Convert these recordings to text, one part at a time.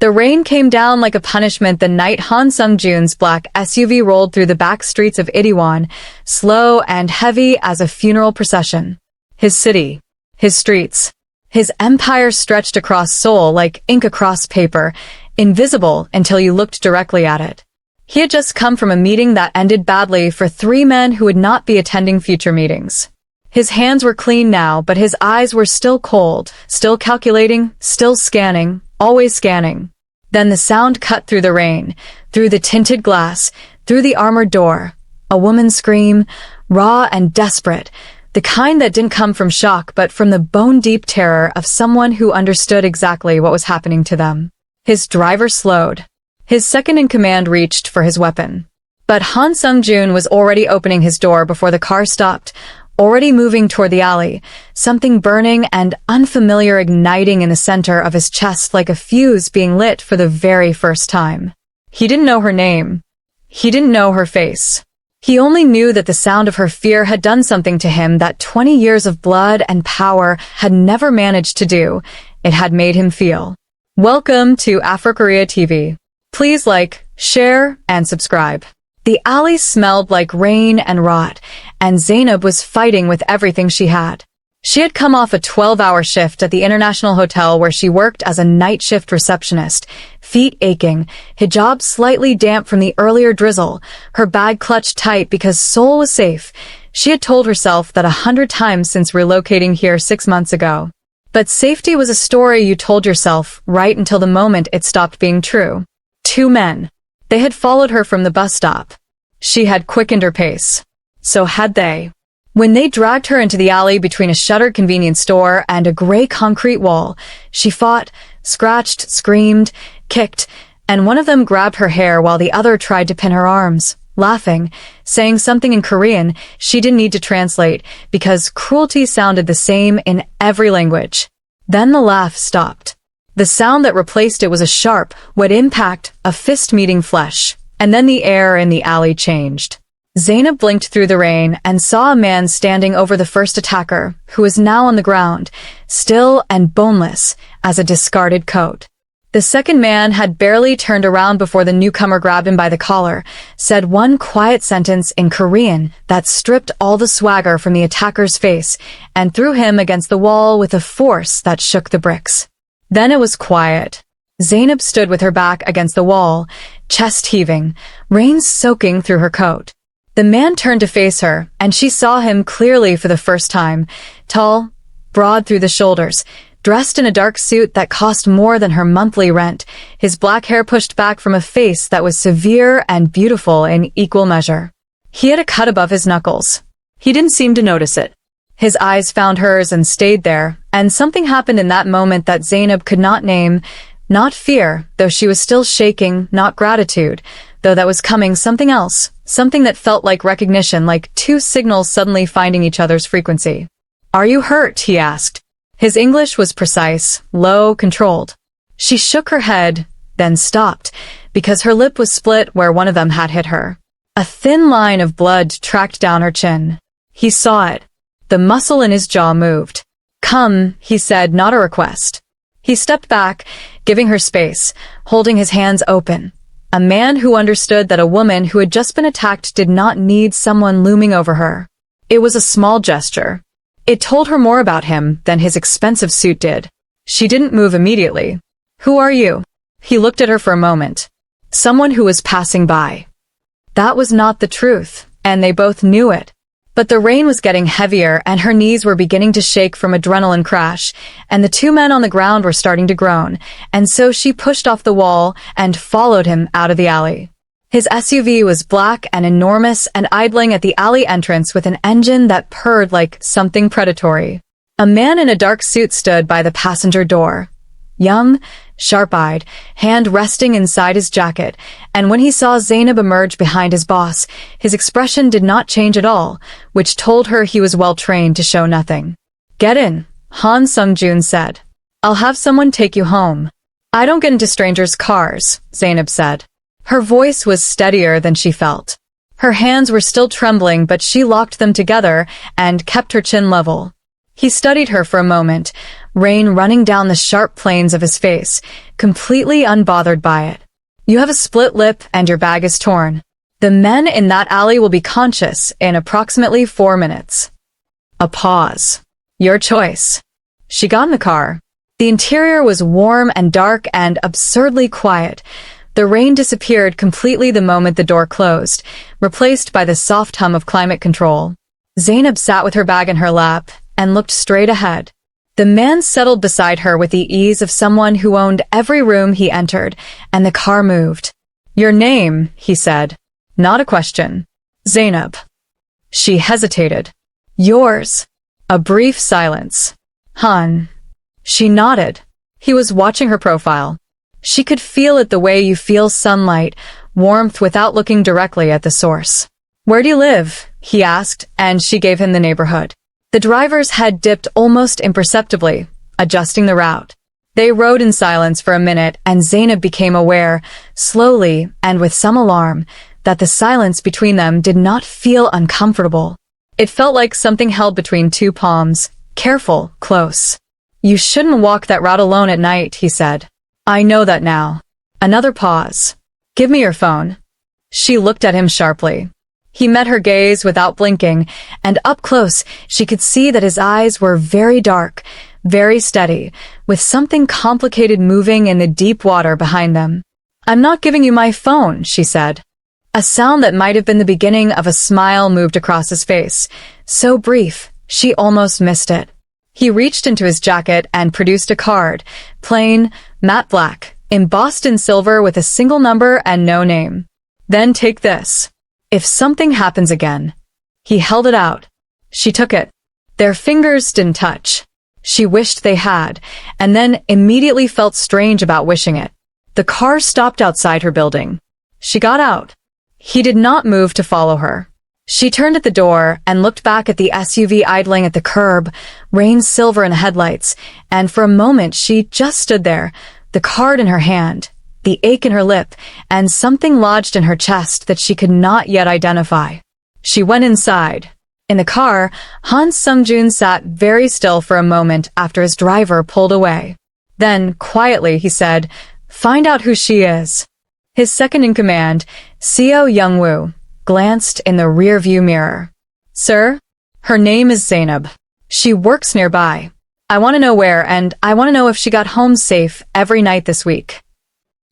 The rain came down like a punishment the night Han Sung-joon's black SUV rolled through the back streets of Itaewon, slow and heavy as a funeral procession. His city, his streets, his empire stretched across Seoul like ink across paper, invisible until you looked directly at it. He had just come from a meeting that ended badly for 3 men who would not be attending future meetings. His hands were clean now, but his eyes were still cold, still calculating, still scanning, always scanning. Then the sound cut through the rain, through the tinted glass, through the armored door. A woman's scream, raw and desperate, the kind that didn't come from shock but from the bone-deep terror of someone who understood exactly what was happening to them. His driver slowed. His second-in-command reached for his weapon. But Han Sung-joon was already opening his door before the car stopped, already moving toward the alley, something burning and unfamiliar igniting in the center of his chest like a fuse being lit for the very first time. He didn't know her name. He didn't know her face. He only knew that the sound of her fear had done something to him that 20 years of blood and power had never managed to do. It had made him feel. Welcome to Afrokorea TV. Please like, share, and subscribe. The alley smelled like rain and rot, and Zainab was fighting with everything she had. She had come off a 12-hour shift at the International Hotel where she worked as a night shift receptionist, feet aching, hijab slightly damp from the earlier drizzle, her bag clutched tight because Seoul was safe. She had told herself that 100 times since relocating here 6 months ago. But safety was a story you told yourself right until the moment it stopped being true. 2 men. They had followed her from the bus stop. She had quickened her pace. So had they. When they dragged her into the alley between a shuttered convenience store and a gray concrete wall, she fought, scratched, screamed, kicked, and one of them grabbed her hair while the other tried to pin her arms, laughing, saying something in Korean she didn't need to translate because cruelty sounded the same in every language. Then the laugh stopped. The sound that replaced it was a sharp, wet impact of fist meeting flesh, and then the air in the alley changed. Zainab blinked through the rain and saw a man standing over the first attacker, who was now on the ground, still and boneless as a discarded coat. The second man had barely turned around before the newcomer grabbed him by the collar, said one quiet sentence in Korean that stripped all the swagger from the attacker's face, and threw him against the wall with a force that shook the bricks. Then it was quiet. Zainab stood with her back against the wall, chest heaving, rain soaking through her coat. The man turned to face her, and she saw him clearly for the first time, tall, broad through the shoulders, dressed in a dark suit that cost more than her monthly rent, his black hair pushed back from a face that was severe and beautiful in equal measure. He had a cut above his knuckles. He didn't seem to notice it. His eyes found hers and stayed there, and something happened in that moment that Zainab could not name, not fear, though she was still shaking, not gratitude, though that was coming, something else, something that felt like recognition, like 2 signals suddenly finding each other's frequency. "Are you hurt?" he asked. His English was precise, low, controlled. She shook her head, then stopped, because her lip was split where one of them had hit her. A thin line of blood tracked down her chin. He saw it. The muscle in his jaw moved. "Come," he said, not a request. He stepped back, giving her space, holding his hands open. A man who understood that a woman who had just been attacked did not need someone looming over her. It was a small gesture. It told her more about him than his expensive suit did. She didn't move immediately. "Who are you?" He looked at her for a moment. Someone who was passing by. That was not the truth, and they both knew it. But the rain was getting heavier and her knees were beginning to shake from adrenaline crash, and the 2 men on the ground were starting to groan, and so she pushed off the wall and followed him out of the alley. His SUV was black and enormous and idling at the alley entrance with an engine that purred like something predatory. A man in a dark suit stood by the passenger door. Young, sharp-eyed, hand resting inside his jacket, and when he saw Zainab emerge behind his boss, his expression did not change at all, which told her he was well-trained to show nothing. "Get in," Han Sung-joon said. "I'll have someone take you home." "I don't get into strangers' cars," Zainab said. Her voice was steadier than she felt. Her hands were still trembling, but she locked them together and kept her chin level. He studied her for a moment, rain running down the sharp planes of his face, completely unbothered by it. You have a split lip and your bag is torn. The men in that alley will be conscious in approximately 4 minutes. A pause. Your choice. She got in the car. The interior was warm and dark and absurdly quiet. The rain disappeared completely the moment the door closed, replaced by the soft hum of climate control. Zainab sat with her bag in her lap and looked straight ahead. The man settled beside her with the ease of someone who owned every room he entered, and the car moved. Your name, he said. Not a question. Zainab. She hesitated. Yours. A brief silence. Han. She nodded. He was watching her profile. She could feel it the way you feel sunlight, warmth without looking directly at the source. Where do you live? He asked, and she gave him the neighborhood. The driver's head dipped almost imperceptibly, adjusting the route. They rode in silence for a minute, and Zainab became aware, slowly and with some alarm, that the silence between them did not feel uncomfortable. It felt like something held between two palms, careful, close. You shouldn't walk that route alone at night, he said. I know that now. Another pause. Give me your phone. She looked at him sharply. He met her gaze without blinking, and up close she could see that his eyes were very dark, very steady, with something complicated moving in the deep water behind them. I'm not giving you my phone, she said. A sound that might have been the beginning of a smile moved across his face, so brief, she almost missed it. He reached into his jacket and produced a card, plain, matte black, embossed in silver with a single number and no name. Then take this. If something happens again. He held it out. She took it. Their fingers didn't touch. She wished they had, and then immediately felt strange about wishing it. The car stopped outside her building. She got out. He did not move to follow her. She turned at the door and looked back at the SUV idling at the curb, rain silver in the headlights, and for a moment she just stood there, the card in her hand, the ache in her lip, and something lodged in her chest that she could not yet identify. She went inside. In the car, Han Sung-joon sat very still for a moment after his driver pulled away. Then, quietly, he said, "Find out who she is." His second-in-command, Seo Young-woo, glanced in the rear-view mirror. "Sir? Her name is Zainab. She works nearby. I want to know where, and I want to know if she got home safe every night this week."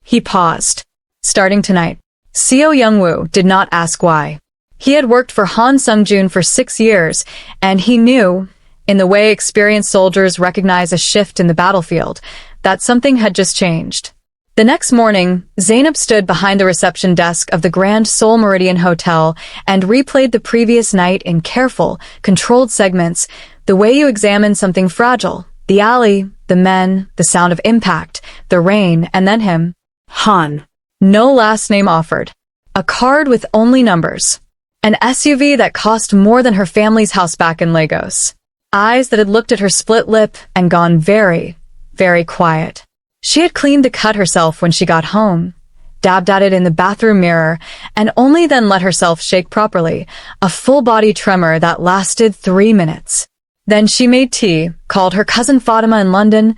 He paused. Starting tonight. Seo Young-woo did not ask why. He had worked for Han Sung-joon for 6 years, and he knew, in the way experienced soldiers recognize a shift in the battlefield, that something had just changed. The next morning, Zainab stood behind the reception desk of the Grand Seoul Meridian Hotel and replayed the previous night in careful, controlled segments, the way you examine something fragile, the alley, the men, the sound of impact, the rain, and then him. Han. No last name offered. A card with only numbers. An SUV that cost more than her family's house back in Lagos. Eyes that had looked at her split lip and gone very, very quiet. She had cleaned the cut herself when she got home, dabbed at it in the bathroom mirror, and only then let herself shake properly, a full-body tremor that lasted 3 minutes. Then she made tea, called her cousin Fatima in London,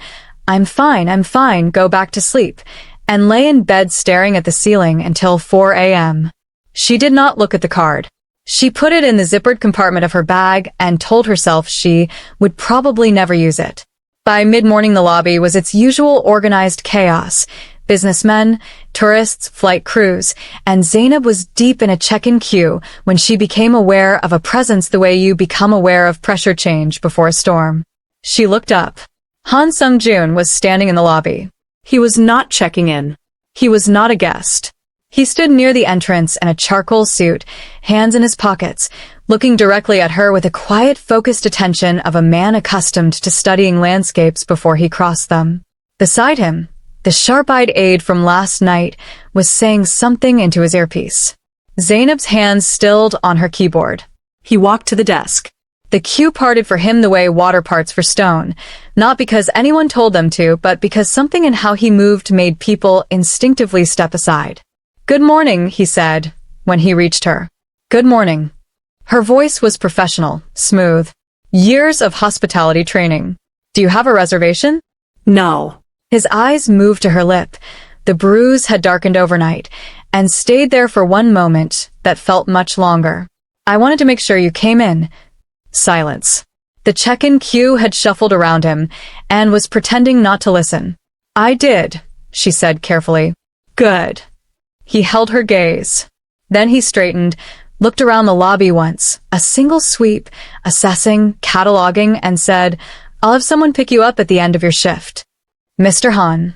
I'm fine, go back to sleep, and lay in bed staring at the ceiling until 4 a.m. She did not look at the card. She put it in the zippered compartment of her bag and told herself she would probably never use it. By mid-morning the lobby was its usual organized chaos. Businessmen, tourists, flight crews, and Zainab was deep in a check-in queue when she became aware of a presence the way you become aware of pressure change before a storm. She looked up. Han Sung-joon was standing in the lobby. He was not checking in. He was not a guest. He stood near the entrance in a charcoal suit, hands in his pockets, looking directly at her with a quiet, focused attention of a man accustomed to studying landscapes before he crossed them. Beside him, the sharp-eyed aide from last night was saying something into his earpiece. Zainab's hands stilled on her keyboard. He walked to the desk. The queue parted for him the way water parts for stone, not because anyone told them to, but because something in how he moved made people instinctively step aside. "Good morning," he said, when he reached her. "Good morning." Her voice was professional, smooth. Years of hospitality training. Do you have a reservation? No. His eyes moved to her lip. The bruise had darkened overnight and stayed there for one moment that felt much longer. I wanted to make sure you came in. Silence. The check-in queue had shuffled around him and was pretending not to listen. I did, she said carefully. Good. He held her gaze. Then he straightened, looked around the lobby once, a single sweep, assessing, cataloging, and said, I'll have someone pick you up at the end of your shift. Mr. Han.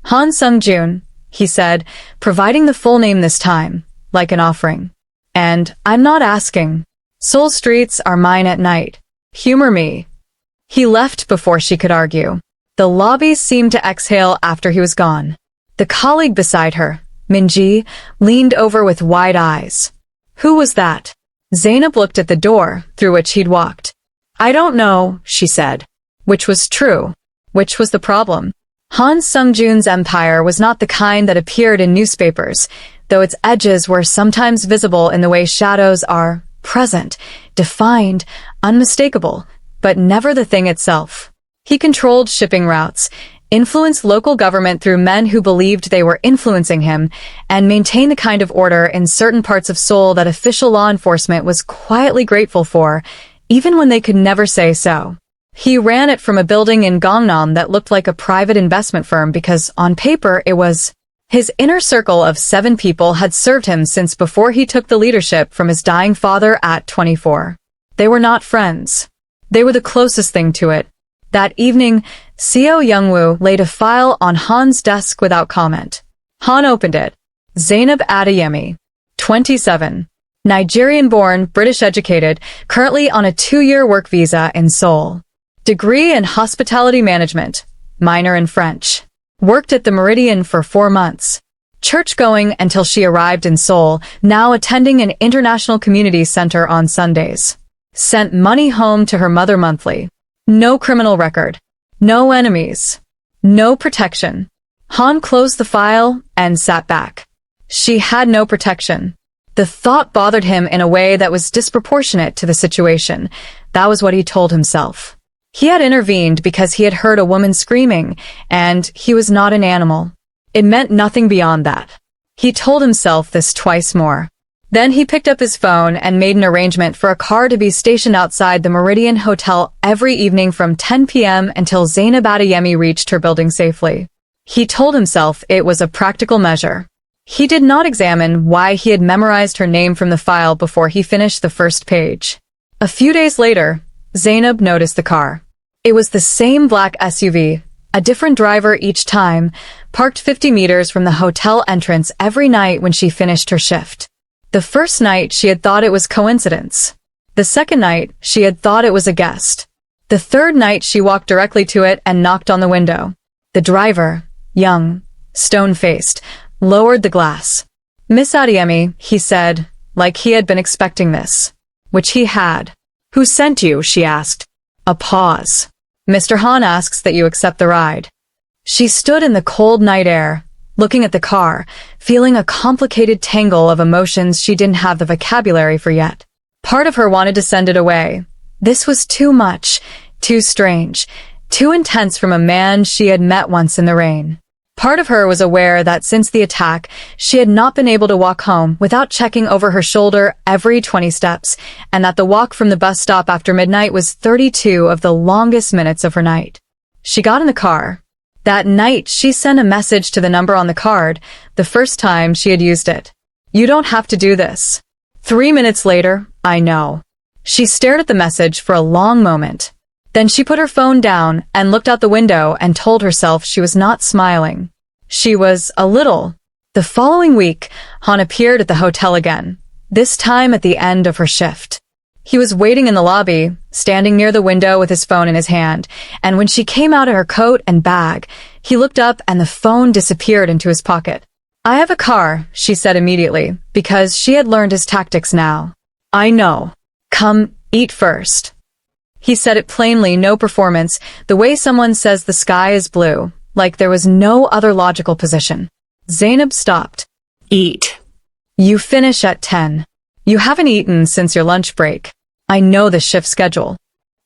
Han Sung-joon, he said, providing the full name this time, like an offering. And I'm not asking. Seoul streets are mine at night. Humor me. He left before she could argue. The lobby seemed to exhale after he was gone. The colleague beside her, Minji, leaned over with wide eyes. Who was that? Zainab looked at the door through which he'd walked. I don't know, she said. Which was true. Which was the problem? Han Sung-joon's empire was not the kind that appeared in newspapers, though its edges were sometimes visible in the way shadows are present, defined, unmistakable, but never the thing itself. He controlled shipping routes, influenced local government through men who believed they were influencing him, and maintained the kind of order in certain parts of Seoul that official law enforcement was quietly grateful for, even when they could never say so. He ran it from a building in Gangnam that looked like a private investment firm because, on paper, it was. His inner circle of 7 people had served him since before he took the leadership from his dying father at 24. They were not friends. They were the closest thing to it. That evening, Seo Youngwoo laid a file on Han's desk without comment. Han opened it. Zainab Adeyemi, 27. Nigerian-born, British-educated, currently on a 2-year work visa in Seoul. Degree in hospitality management, minor in French. Worked at the Meridian for 4 months. Church-going until she arrived in Seoul, now attending an international community center on Sundays. Sent money home to her mother monthly. No criminal record. No enemies. No protection. Han closed the file and sat back. She had no protection. The thought bothered him in a way that was disproportionate to the situation. That was what he told himself. He had intervened because he had heard a woman screaming, and he was not an animal. It meant nothing beyond that. He told himself this twice more. Then he picked up his phone and made an arrangement for a car to be stationed outside the Meridian Hotel every evening from 10 p.m. until Zainab Adeyemi reached her building safely. He told himself it was a practical measure. He did not examine why he had memorized her name from the file before he finished the first page. A few days later, Zainab noticed the car. It was the same black SUV, a different driver each time, parked 50 meters from the hotel entrance every night when she finished her shift. The first night she had thought it was coincidence. The second night she had thought it was a guest. The third night she walked directly to it and knocked on the window. The driver, young, stone-faced, lowered the glass. Miss Adeyemi, he said, like he had been expecting this. Which he had. Who sent you? She asked. A pause. Mr. Han asks that you accept the ride. She stood in the cold night air, looking at the car, feeling a complicated tangle of emotions she didn't have the vocabulary for yet. Part of her wanted to send it away. This was too much, too strange, too intense from a man she had met once in the rain. Part of her was aware that since the attack, she had not been able to walk home without checking over her shoulder every 20 steps, and that the walk from the bus stop after midnight was 32 of the longest minutes of her night. She got in the car. That night, she sent a message to the number on the card, the first time she had used it. You don't have to do this. 3 minutes later, I know. She stared at the message for a long moment. Then she put her phone down and looked out the window and told herself she was not smiling. She was a little. The following week, Han appeared at the hotel again, this time at the end of her shift. He was waiting in the lobby, standing near the window with his phone in his hand, and when she came out of her coat and bag, he looked up and the phone disappeared into his pocket. I have a car, she said immediately, because she had learned his tactics now. I know. Come, eat first. He said it plainly, no performance, the way someone says the sky is blue, like there was no other logical position. Zainab stopped. Eat. You finish at 10. You haven't eaten since your lunch break. I know the shift schedule.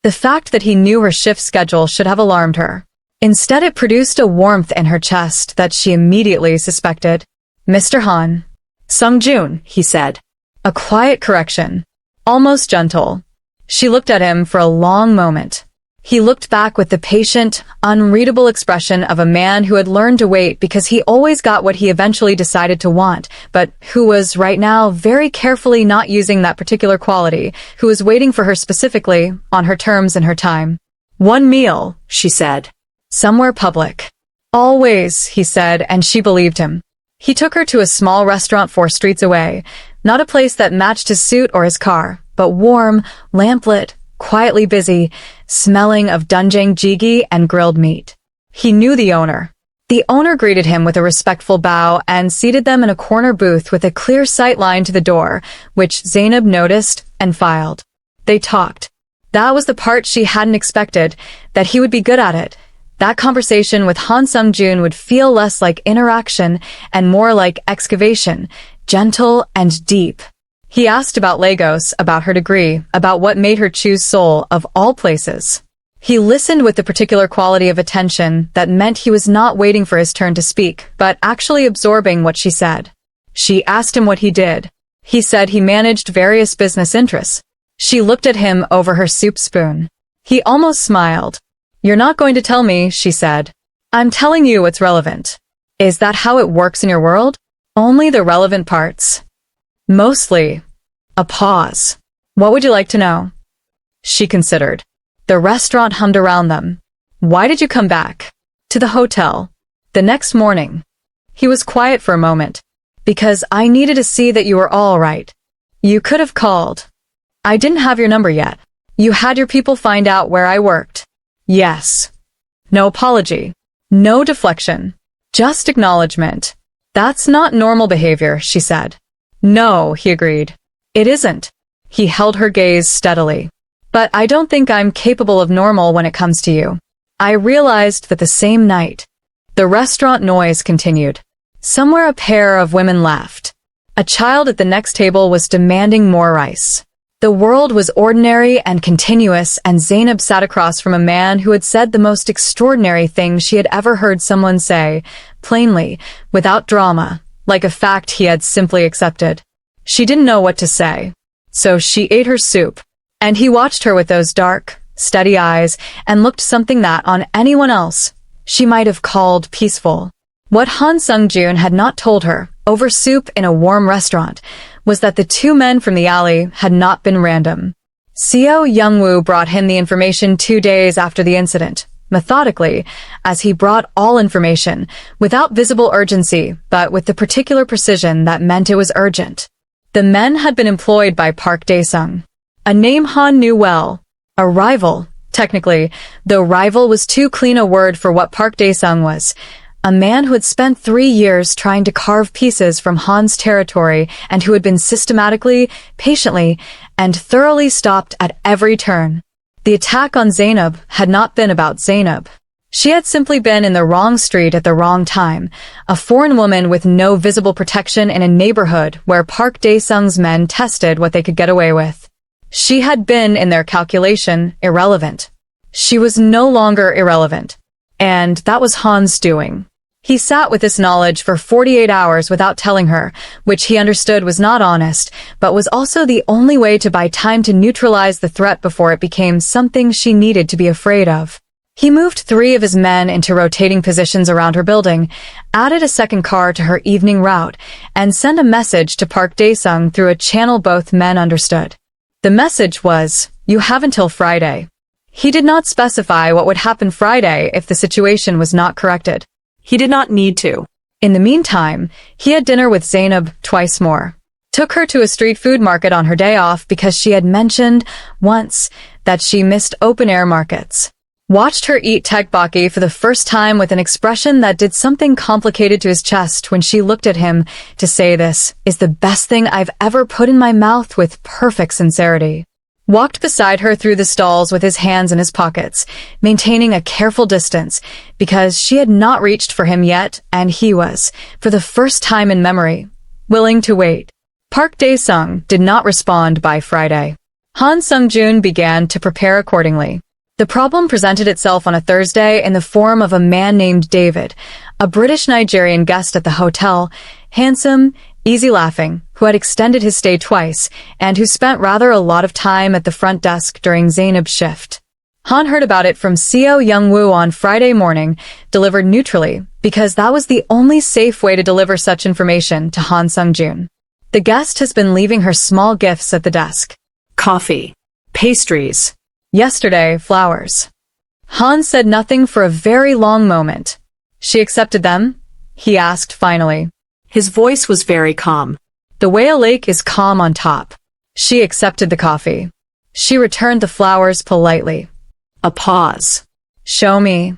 The fact that he knew her shift schedule should have alarmed her. Instead, it produced a warmth in her chest that she immediately suspected. Mr. Han. Sung-jun, he said. A quiet correction. Almost gentle. She looked at him for a long moment. He looked back with the patient, unreadable expression of a man who had learned to wait because he always got what he eventually decided to want, but who was right now very carefully not using that particular quality, who was waiting for her specifically, on her terms and her time. One meal, she said. Somewhere public. Always, he said, and she believed him. He took her to a small restaurant 4 streets away, not a place that matched his suit or his car, but warm, lamplit, quietly busy, smelling of doenjang jjigae and grilled meat. He knew the owner. The owner greeted him with a respectful bow and seated them in a corner booth with a clear sight line to the door, which Zainab noticed and filed. They talked. That was the part she hadn't expected, that he would be good at it. That conversation with Han Sung-jun would feel less like interaction and more like excavation, gentle and deep. He asked about Lagos, about her degree, about what made her choose Seoul of all places. He listened with the particular quality of attention that meant he was not waiting for his turn to speak, but actually absorbing what she said. She asked him what he did. He said he managed various business interests. She looked at him over her soup spoon. He almost smiled. You're not going to tell me, she said. I'm telling you what's relevant. Is that how it works in your world? Only the relevant parts. Mostly. A pause. What would you like to know? She considered. The restaurant hummed around them. Why did you come back? To the hotel. The next morning. He was quiet for a moment. Because I needed to see that you were all right. You could have called. I didn't have your number yet. You had your people find out where I worked. Yes. No apology. No deflection. Just acknowledgement. That's not normal behavior, she said. No, he agreed. It isn't. He held her gaze steadily. But I don't think I'm capable of normal when it comes to you. I realized that the same night. The restaurant noise continued. Somewhere a pair of women laughed. A child at the next table was demanding more rice. The world was ordinary and continuous, and Zainab sat across from a man who had said the most extraordinary things she had ever heard someone say, plainly, without drama, like a fact he had simply accepted. She didn't know what to say. So she ate her soup, and he watched her with those dark, steady eyes and looked something that, on anyone else, she might have called peaceful. What Han Sung-jun had not told her, over soup in a warm restaurant, was that the 2 men from the alley had not been random. Seo Youngwoo brought him the information 2 days after the incident, methodically, as he brought all information, without visible urgency, but with the particular precision that meant it was urgent. The men had been employed by Park Dae-sung, a name Han knew well, a rival, technically, though rival was too clean a word for what Park Dae-sung was, a man who had spent 3 years trying to carve pieces from Han's territory and who had been systematically, patiently, and thoroughly stopped at every turn. The attack on Zainab had not been about Zainab. She had simply been in the wrong street at the wrong time, a foreign woman with no visible protection in a neighborhood where Park Dae-sung's men tested what they could get away with. She had been, in their calculation, irrelevant. She was no longer irrelevant. And that was Han's doing. He sat with this knowledge for 48 hours without telling her, which he understood was not honest, but was also the only way to buy time to neutralize the threat before it became something she needed to be afraid of. He moved 3 of his men into rotating positions around her building, added a second car to her evening route, and sent a message to Park Dae-sung through a channel both men understood. The message was, "You have until Friday." He did not specify what would happen Friday if the situation was not corrected. He did not need to. In the meantime, he had dinner with Zainab twice more. Took her to a street food market on her day off because she had mentioned, once, that she missed open-air markets. Watched her eat tteokbokki for the first time with an expression that did something complicated to his chest when she looked at him to say, "This is the best thing I've ever put in my mouth," with perfect sincerity. Walked beside her through the stalls with his hands in his pockets, maintaining a careful distance, because she had not reached for him yet, and he was, for the first time in memory, willing to wait. Park Dae-sung did not respond by Friday. Han Sung-joon began to prepare accordingly. The problem presented itself on a Thursday in the form of a man named David, a British Nigerian guest at the hotel, handsome, easy laughing, who had extended his stay twice, and who spent rather a lot of time at the front desk during Zainab's shift. Han heard about it from Seo Young-woo on Friday morning, delivered neutrally, because that was the only safe way to deliver such information to Han Sung-joon. The guest has been leaving her small gifts at the desk. Coffee. Pastries. Yesterday, flowers. Han said nothing for a very long moment. She accepted them? He asked finally. His voice was very calm. The Whale Lake is calm on top. She accepted the coffee. She returned the flowers politely. A pause. Show me.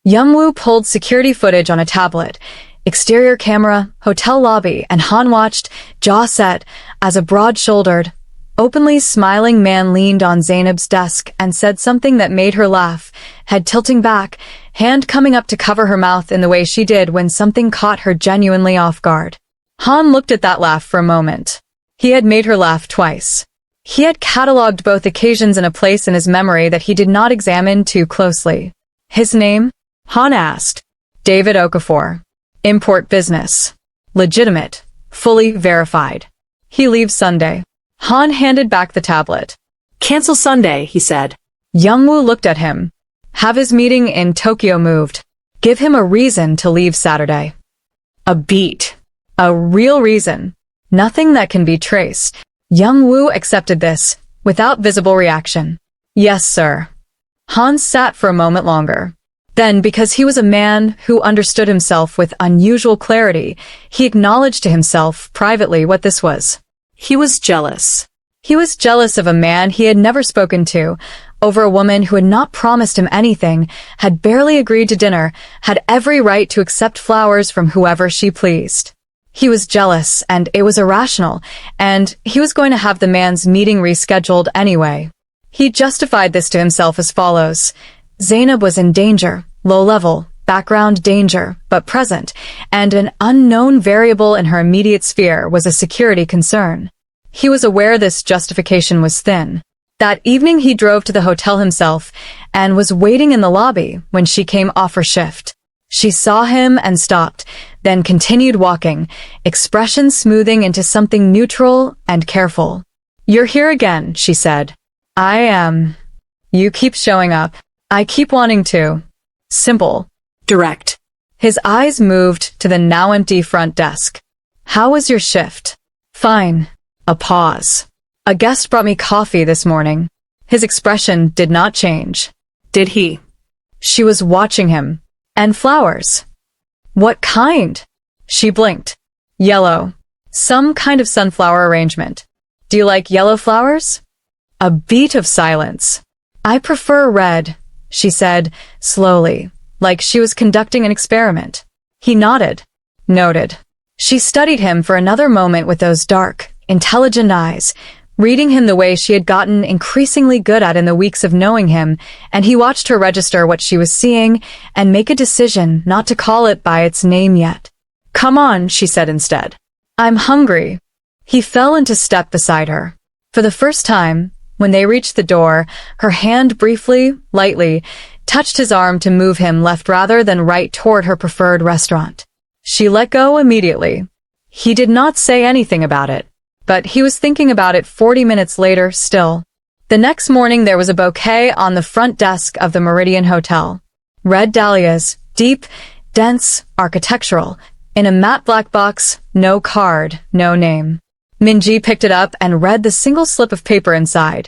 Young-woo pulled security footage on a tablet. Exterior camera, hotel lobby, and Han watched, jaw set, as a broad-shouldered, openly smiling man leaned on Zainab's desk and said something that made her laugh, head tilting back, hand coming up to cover her mouth in the way she did when something caught her genuinely off guard. Han looked at that laugh for a moment. He had made her laugh twice. He had catalogued both occasions in a place in his memory that he did not examine too closely. His name? Han asked. David Okafor. Import business. Legitimate. Fully verified. He leaves Sunday. Han handed back the tablet. Cancel Sunday, he said. Young-woo looked at him. Have his meeting in Tokyo moved. Give him a reason to leave Saturday. A beat. A real reason. Nothing that can be traced. Young-woo accepted this, without visible reaction. Yes, sir. Han sat for a moment longer. Then, because he was a man who understood himself with unusual clarity, he acknowledged to himself privately what this was. He was jealous. He was jealous of a man he had never spoken to, over a woman who had not promised him anything, had barely agreed to dinner, had every right to accept flowers from whoever she pleased. He was jealous, and it was irrational, and he was going to have the man's meeting rescheduled anyway. He justified this to himself as follows. Zainab was in danger, low-level, background danger, but present, and an unknown variable in her immediate sphere was a security concern. He was aware this justification was thin. That evening he drove to the hotel himself and was waiting in the lobby when she came off her shift. She saw him and stopped, then continued walking, expression smoothing into something neutral and careful. You're here again, she said. I am. You keep showing up. I keep wanting to. Simple. Direct. His eyes moved to the now empty front desk. How was your shift? Fine. A pause. A guest brought me coffee this morning. His expression did not change. Did he? She was watching him. And flowers. What kind? She blinked. Yellow. Some kind of sunflower arrangement. Do you like yellow flowers? A beat of silence. I prefer red, she said, slowly, like she was conducting an experiment. He nodded. Noted. She studied him for another moment with those dark, intelligent eyes, reading him the way she had gotten increasingly good at in the weeks of knowing him, and he watched her register what she was seeing and make a decision not to call it by its name yet. Come on, she said instead. I'm hungry. He fell into step beside her. For the first time, when they reached the door, her hand briefly, lightly, touched his arm to move him left rather than right toward her preferred restaurant. She let go immediately. He did not say anything about it. But he was thinking about it 40 minutes later still. The next morning there was a bouquet on the front desk of the Meridian Hotel. Red dahlias, deep, dense, architectural, in a matte black box, no card, no name. Min-ji picked it up and read the single slip of paper inside.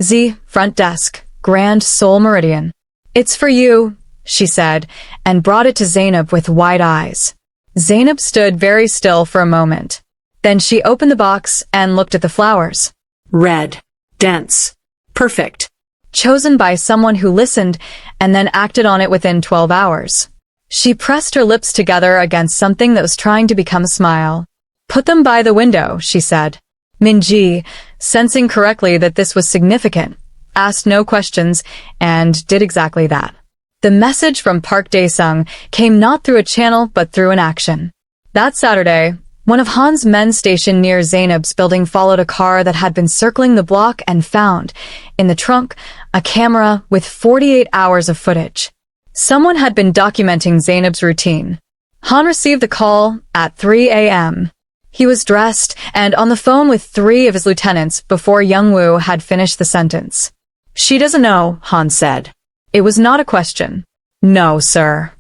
Z, front desk, Grand Seoul Meridian. It's for you, she said, and brought it to Zainab with wide eyes. Zainab stood very still for a moment. Then she opened the box and looked at the flowers. Red. Dense. Perfect. Chosen by someone who listened and then acted on it within 12 hours. She pressed her lips together against something that was trying to become a smile. Put them by the window, she said. Min-ji, sensing correctly that this was significant, asked no questions and did exactly that. The message from Park Dae-sung came not through a channel but through an action. That Saturday, One of Han's men stationed near Zainab's building followed a car that had been circling the block and found, in the trunk, a camera with 48 hours of footage. Someone had been documenting Zainab's routine. Han received the call at 3 a.m. He was dressed and on the phone with 3 of his lieutenants before Youngwoo had finished the sentence. "She doesn't know," Han said. It was not a question. "No, sir.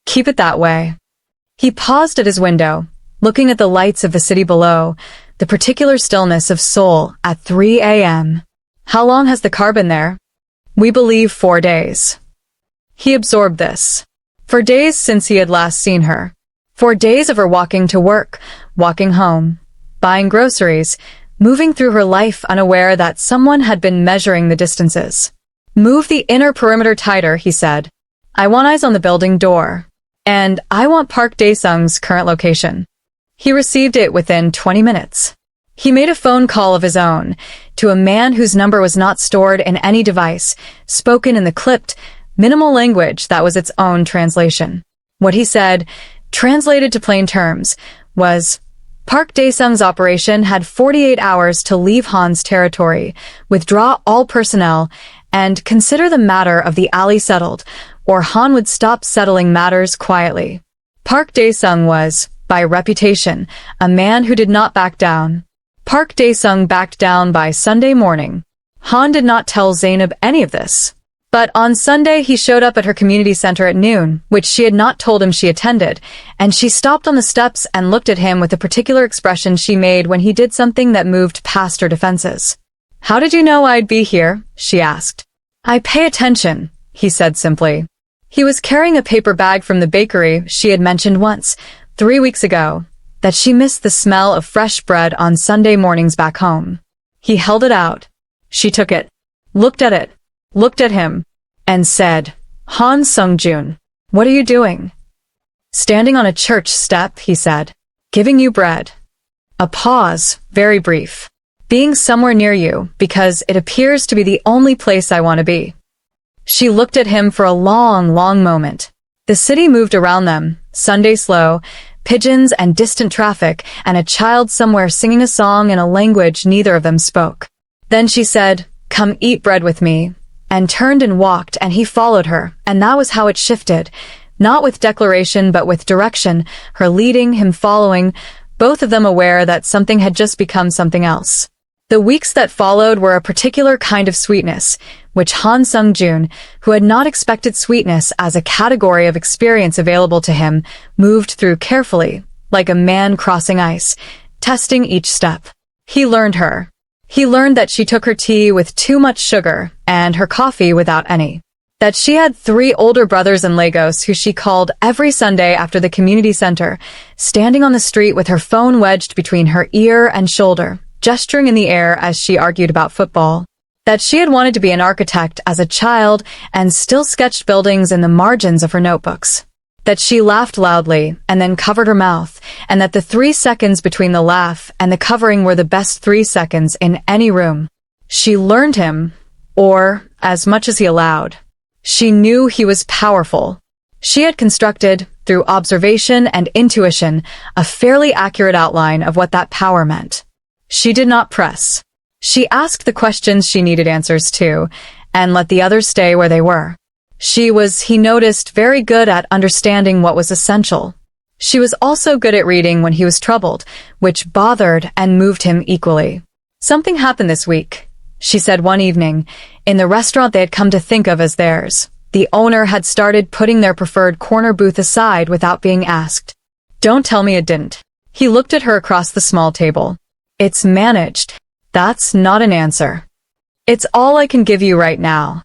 Keep it that way." He paused at his window, looking at the lights of the city below, the particular stillness of Seoul at 3 a.m. "How long has the car been there?" "We believe 4 days." He absorbed this. 4 days since he had last seen her. 4 days of her walking to work, walking home, buying groceries, moving through her life unaware that someone had been measuring the distances. "Move the inner perimeter tighter," he said. "I want eyes on the building door. And I want Park Dae-sung's current location." He received it within 20 minutes. He made a phone call of his own to a man whose number was not stored in any device, spoken in the clipped, minimal language that was its own translation. What he said, translated to plain terms, was, Park Dae-sung's operation had 48 hours to leave Han's territory, withdraw all personnel, and consider the matter of the alley settled, or Han would stop settling matters quietly. Park Dae-sung was, by reputation, a man who did not back down. Park Dae-sung backed down by Sunday morning. Han did not tell Zainab any of this. But on Sunday he showed up at her community center at noon, which she had not told him she attended, and she stopped on the steps and looked at him with a particular expression she made when he did something that moved past her defenses. "How did you know I'd be here?" she asked. "I pay attention," he said simply. He was carrying a paper bag from the bakery she had mentioned once, 3 weeks ago, that she missed the smell of fresh bread on Sunday mornings back home. He held it out. She took it, looked at him, and said, "Han Sung-jun, what are you doing?" "Standing on a church step," he said. "Giving you bread." A pause, very brief. "Being somewhere near you, because it appears to be the only place I want to be." She looked at him for a long, long moment. The city moved around them, Sunday slow, pigeons and distant traffic, and a child somewhere singing a song in a language neither of them spoke. Then she said, "Come eat bread with me," and turned and walked, and he followed her, and that was how it shifted, not with declaration but with direction, her leading, him following, both of them aware that something had just become something else. The weeks that followed were a particular kind of sweetness, which Han Sung-jun, who had not expected sweetness as a category of experience available to him, moved through carefully, like a man crossing ice, testing each step. He learned her. He learned that she took her tea with too much sugar and her coffee without any. That she had 3 older brothers in Lagos who she called every Sunday after the community center, standing on the street with her phone wedged between her ear and shoulder, gesturing in the air as she argued about football. That she had wanted to be an architect as a child and still sketched buildings in the margins of her notebooks. That she laughed loudly and then covered her mouth, and that the 3 seconds between the laugh and the covering were the best 3 seconds in any room. She learned him, or as much as he allowed. She knew he was powerful. She had constructed, through observation and intuition, a fairly accurate outline of what that power meant. She did not press. She asked the questions she needed answers to, and let the others stay where they were. She was, he noticed, very good at understanding what was essential. She was also good at reading when he was troubled, which bothered and moved him equally. "Something happened this week," she said one evening, in the restaurant they had come to think of as theirs. The owner had started putting their preferred corner booth aside without being asked. "Don't tell me it didn't." He looked at her across the small table. "It's managed." "That's not an answer." "It's all I can give you right now."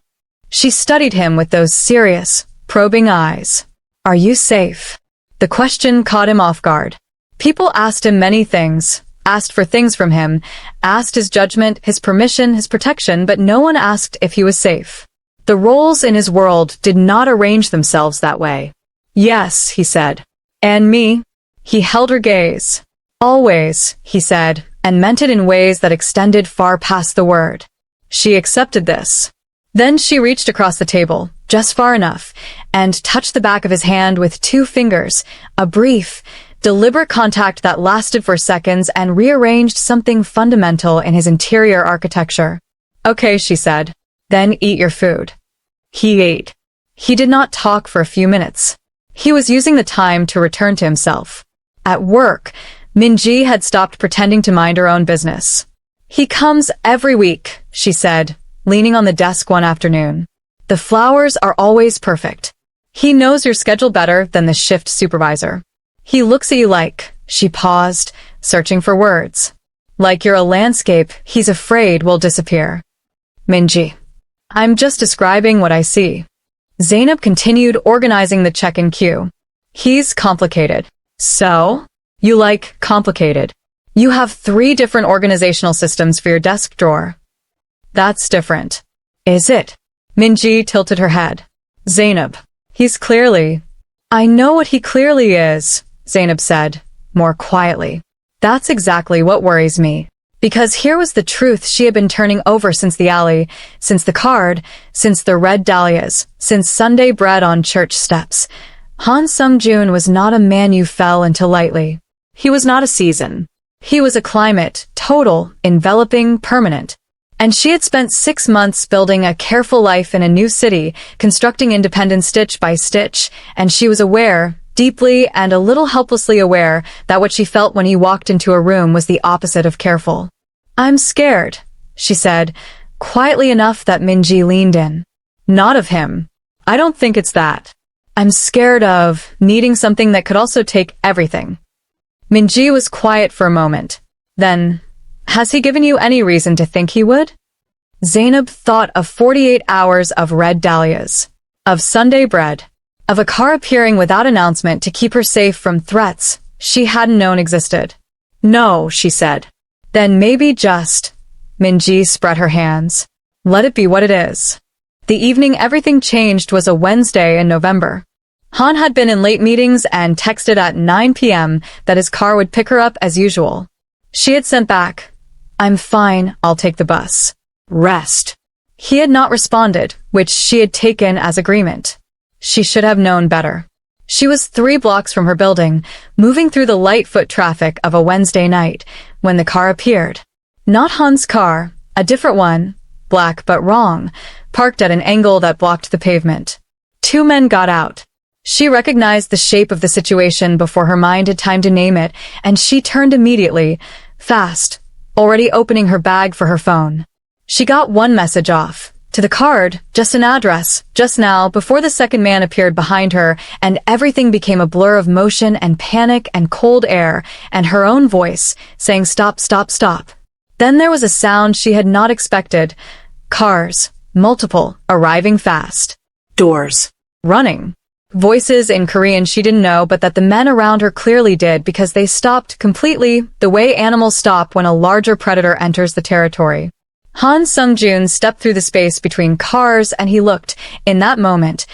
She studied him with those serious, probing eyes. "Are you safe?" The question caught him off guard. People asked him many things, asked for things from him, asked his judgment, his permission, his protection, but no one asked if he was safe. The roles in his world did not arrange themselves that way. "Yes," he said. "And me?" He held her gaze. "Always," he said, and meant it in ways that extended far past the word. She accepted this. Then she reached across the table, just far enough, and touched the back of his hand with 2 fingers, a brief, Deliberate contact that lasted for seconds and rearranged something fundamental in his interior architecture. Okay, she said. Then eat your food. He ate. He did not talk for a few minutes. He was using the time to return to himself. At work, Minji had stopped pretending to mind her own business. He comes every week, she said, leaning on the desk one afternoon. The flowers are always perfect. He knows your schedule better than the shift supervisor. He looks at you like, she paused, searching for words. Like you're a landscape he's afraid will disappear. Minji. I'm just describing what I see. Zainab continued organizing the check-in queue. He's complicated. So? You like complicated. You have 3 different organizational systems for your desk drawer. That's different. Is it? Minji tilted her head. Zainab. He's clearly... I know what he clearly is, Zainab said, more quietly. That's exactly what worries me. Because here was the truth she had been turning over since the alley, since the card, since the red dahlias, since Sunday bread on church steps. Han Sung-joon was not a man you fell into lightly. He was not a season. He was a climate, total, enveloping, permanent. And she had spent 6 months building a careful life in a new city, constructing independence stitch by stitch, and she was aware, deeply and a little helplessly aware, that what she felt when he walked into a room was the opposite of careful. I'm scared, she said, quietly enough that Minji leaned in. Not of him. I don't think it's that. I'm scared of needing something that could also take everything. Minji was quiet for a moment. Then, has he given you any reason to think he would? Zainab thought of 48 hours of red dahlias, of Sunday bread, of a car appearing without announcement to keep her safe from threats she hadn't known existed. No, she said. Then maybe just... Minji spread her hands. Let it be what it is. The evening everything changed was a Wednesday in November. Han had been in late meetings and texted at 9 p.m. that his car would pick her up as usual. She had sent back, I'm fine, I'll take the bus. Rest. He had not responded, which she had taken as agreement. She should have known better. She was 3 blocks from her building, moving through the light foot traffic of a Wednesday night, when the car appeared. Not Han's car, a different one, black but wrong, parked at an angle that blocked the pavement. 2 men got out. She recognized the shape of the situation before her mind had time to name it, and she turned immediately, fast, already opening her bag for her phone. She got one message off. To the card, just an address, just now, before the second man appeared behind her, and everything became a blur of motion and panic and cold air, and her own voice, saying stop, stop, stop. Then there was a sound she had not expected. Cars, multiple, arriving fast. Doors. Running. Voices in Korean she didn't know, but that the men around her clearly did because they stopped completely, the way animals stop when a larger predator enters the territory. Han Sung-joon stepped through the space between cars and he looked, in that moment,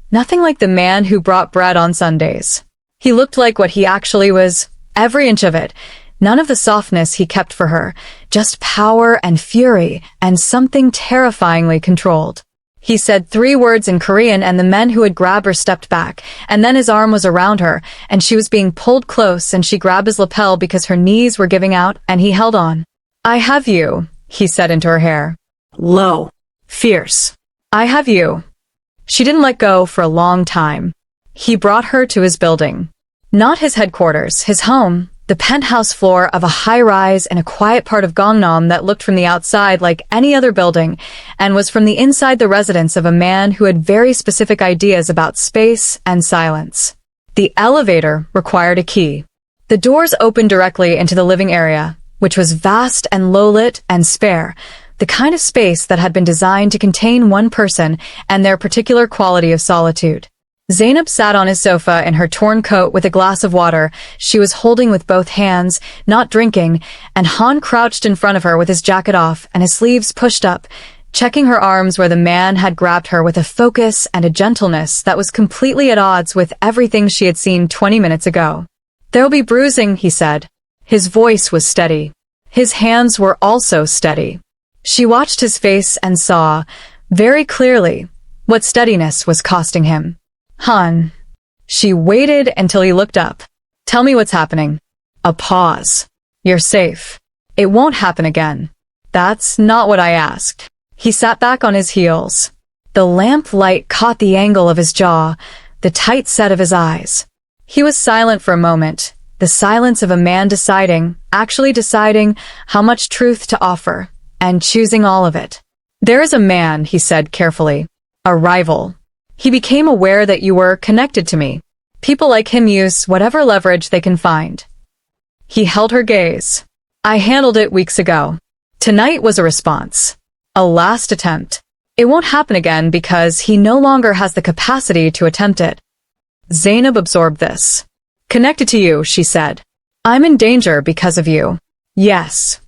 nothing like the man who brought bread on Sundays. He looked like what he actually was, every inch of it, none of the softness he kept for her, just power and fury and something terrifyingly controlled. He said 3 words in Korean and the men who had grabbed her stepped back, and then his arm was around her, and she was being pulled close and she grabbed his lapel because her knees were giving out and he held on. I have you, he said into her hair. Low. Fierce. I have you. She didn't let go for a long time. He brought her to his building. Not his headquarters, his home. The penthouse floor of a high-rise in a quiet part of Gangnam that looked from the outside like any other building and was from the inside the residence of a man who had very specific ideas about space and silence. The elevator required a key. The doors opened directly into the living area, which was vast and low-lit and spare, the kind of space that had been designed to contain one person and their particular quality of solitude. Zainab sat on his sofa in her torn coat with a glass of water she was holding with both hands, not drinking, and Han crouched in front of her with his jacket off and his sleeves pushed up, checking her arms where the man had grabbed her with a focus and a gentleness that was completely at odds with everything she had seen 20 minutes ago. There'll be bruising, he said. His voice was steady. His hands were also steady. She watched his face and saw, very clearly, what steadiness was costing him. Han. She waited until he looked up. Tell me what's happening. A pause. You're safe. It won't happen again. That's not what I asked. He sat back on his heels. The lamp light caught the angle of his jaw, the tight set of his eyes. He was silent for a moment, the silence of a man actually deciding how much truth to offer, and choosing all of it. There is a man, he said carefully. A rival. He became aware that you were connected to me. People like him use whatever leverage they can find. He held her gaze. I handled it weeks ago. Tonight was a response. A last attempt. It won't happen again because he no longer has the capacity to attempt it. Zainab absorbed this. Connected to you, she said. I'm in danger because of you. Yes.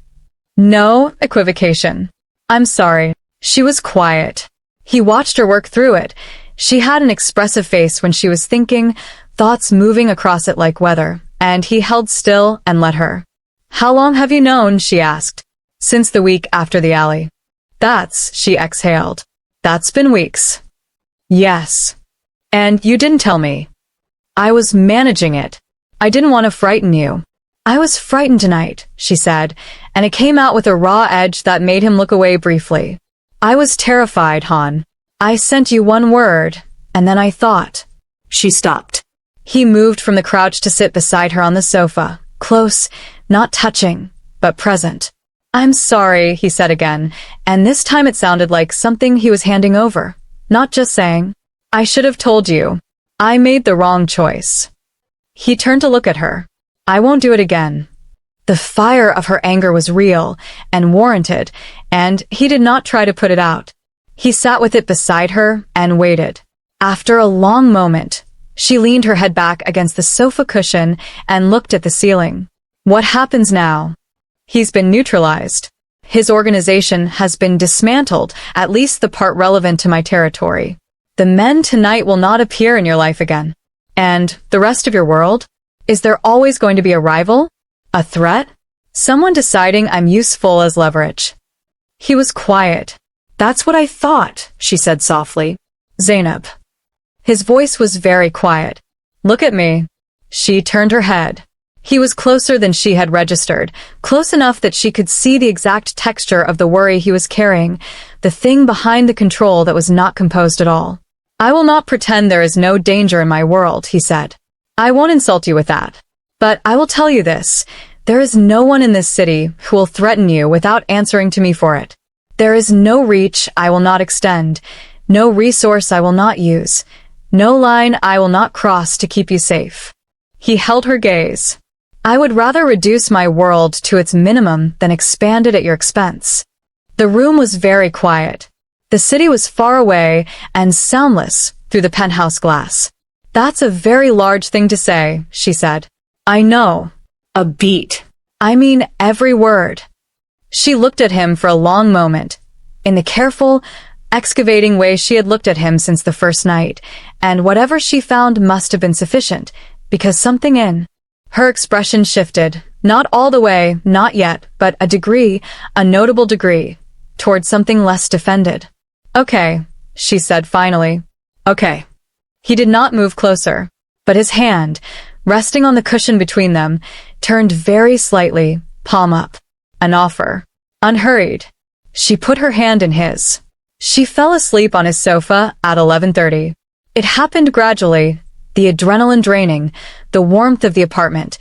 No equivocation. I'm sorry. She was quiet. He watched her work through it. She had an expressive face when she was thinking, thoughts moving across it like weather, and he held still and let her. How long have you known? She asked. Since the week after the alley. She exhaled. That's been weeks. Yes. And you didn't tell me. I was managing it. I didn't want to frighten you. I was frightened tonight, she said, and it came out with a raw edge that made him look away briefly. I was terrified, Han. I sent you one word, and then I thought. She stopped. He moved from the crouch to sit beside her on the sofa, close, not touching, but present. I'm sorry, he said again, and this time it sounded like something he was handing over, not just saying, I should have told you. I made the wrong choice. He turned to look at her. I won't do it again. The fire of her anger was real and warranted, and he did not try to put it out. He sat with it beside her and waited. After a long moment, she leaned her head back against the sofa cushion and looked at the ceiling. What happens now? He's been neutralized. His organization has been dismantled, at least the part relevant to my territory. The men tonight will not appear in your life again. And the rest of your world? Is there always going to be a rival? A threat? Someone deciding I'm useful as leverage? He was quiet. That's what I thought, she said softly. Zainab. His voice was very quiet. Look at me. She turned her head. He was closer than she had registered, close enough that she could see the exact texture of the worry he was carrying, the thing behind the control that was not composed at all. I will not pretend there is no danger in my world, he said. I won't insult you with that. But I will tell you this, there is no one in this city who will threaten you without answering to me for it. There is no reach I will not extend, no resource I will not use, no line I will not cross to keep you safe. He held her gaze. I would rather reduce my world to its minimum than expand it at your expense. The room was very quiet. The city was far away and soundless through the penthouse glass. That's a very large thing to say, she said. I know. A beat. I mean every word. She looked at him for a long moment, in the careful, excavating way she had looked at him since the first night, and whatever she found must have been sufficient, because something in her expression shifted, not all the way, not yet, but a degree, a notable degree, towards something less defended. Okay, she said finally. Okay. He did not move closer, but his hand, resting on the cushion between them, turned very slightly, palm up. An offer. Unhurried. She put her hand in his. She fell asleep on his sofa at 11:30. It happened gradually, the adrenaline draining, the warmth of the apartment,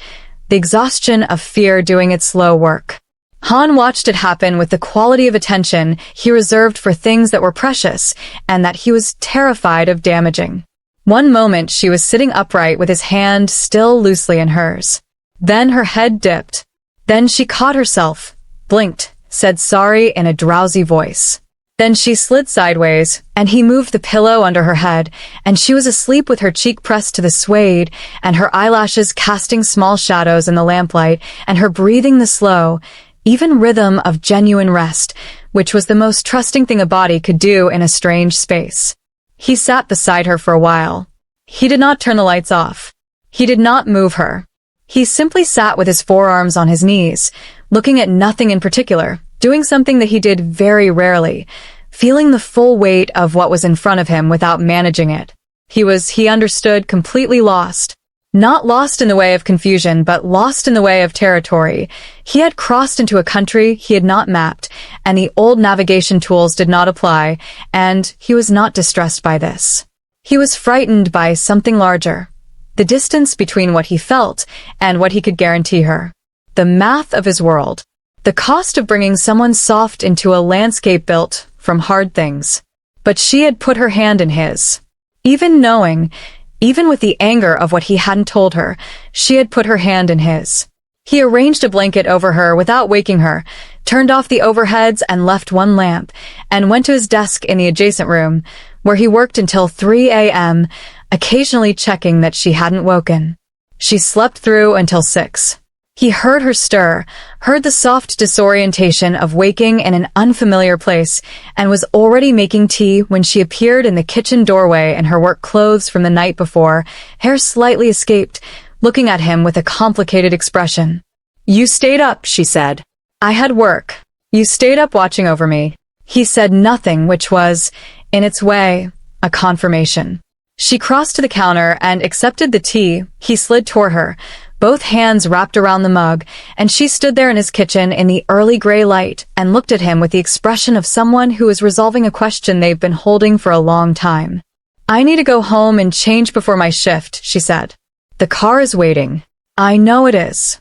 the exhaustion of fear doing its slow work. Han watched it happen with the quality of attention he reserved for things that were precious and that he was terrified of damaging. One moment she was sitting upright with his hand still loosely in hers. Then her head dipped. Then she caught herself, blinked, said sorry in a drowsy voice. Then she slid sideways, and he moved the pillow under her head, and she was asleep with her cheek pressed to the suede, and her eyelashes casting small shadows in the lamplight, and her breathing the slow, even rhythm of genuine rest, which was the most trusting thing a body could do in a strange space. He sat beside her for a while. He did not turn the lights off. He did not move her. He simply sat with his forearms on his knees, looking at nothing in particular, doing something that he did very rarely, feeling the full weight of what was in front of him without managing it. He understood, completely lost. Not lost in the way of confusion, but lost in the way of territory. He had crossed into a country he had not mapped, and the old navigation tools did not apply, and he was not distressed by this. He was frightened by something larger. The distance between what he felt and what he could guarantee her. The math of his world. The cost of bringing someone soft into a landscape built from hard things. But she had put her hand in his. Even with the anger of what he hadn't told her, she had put her hand in his. He arranged a blanket over her without waking her, turned off the overheads and left one lamp, and went to his desk in the adjacent room, where he worked until 3 a.m., occasionally checking that she hadn't woken. She slept through until 6. He heard her stir, heard the soft disorientation of waking in an unfamiliar place, and was already making tea when she appeared in the kitchen doorway in her work clothes from the night before, hair slightly escaped, looking at him with a complicated expression. "You stayed up," she said. "I had work. You stayed up watching over me." He said nothing, which was, in its way, a confirmation. She crossed to the counter and accepted the tea. He slid toward her, both hands wrapped around the mug, and she stood there in his kitchen in the early gray light and looked at him with the expression of someone who is resolving a question they've been holding for a long time. "I need to go home and change before my shift," she said. "The car is waiting." "I know it is."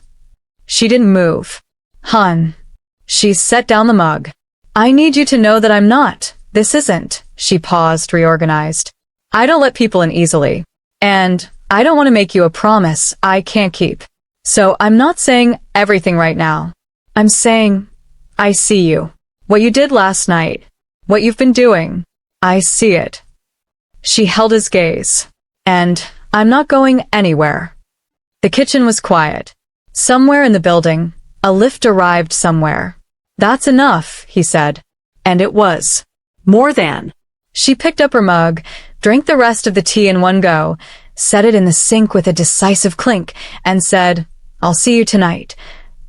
She didn't move. "Hun." She set down the mug. "I need you to know that I'm not. This isn't." She paused, reorganized. "I don't let people in easily. And I don't want to make you a promise I can't keep. So I'm not saying everything right now. I'm saying, I see you. What you did last night. What you've been doing. I see it." She held his gaze. "And I'm not going anywhere." The kitchen was quiet. Somewhere in the building, a lift arrived somewhere. "That's enough," he said. And it was. More than. She picked up her mug, drank the rest of the tea in one go, set it in the sink with a decisive clink, and said, "I'll see you tonight,"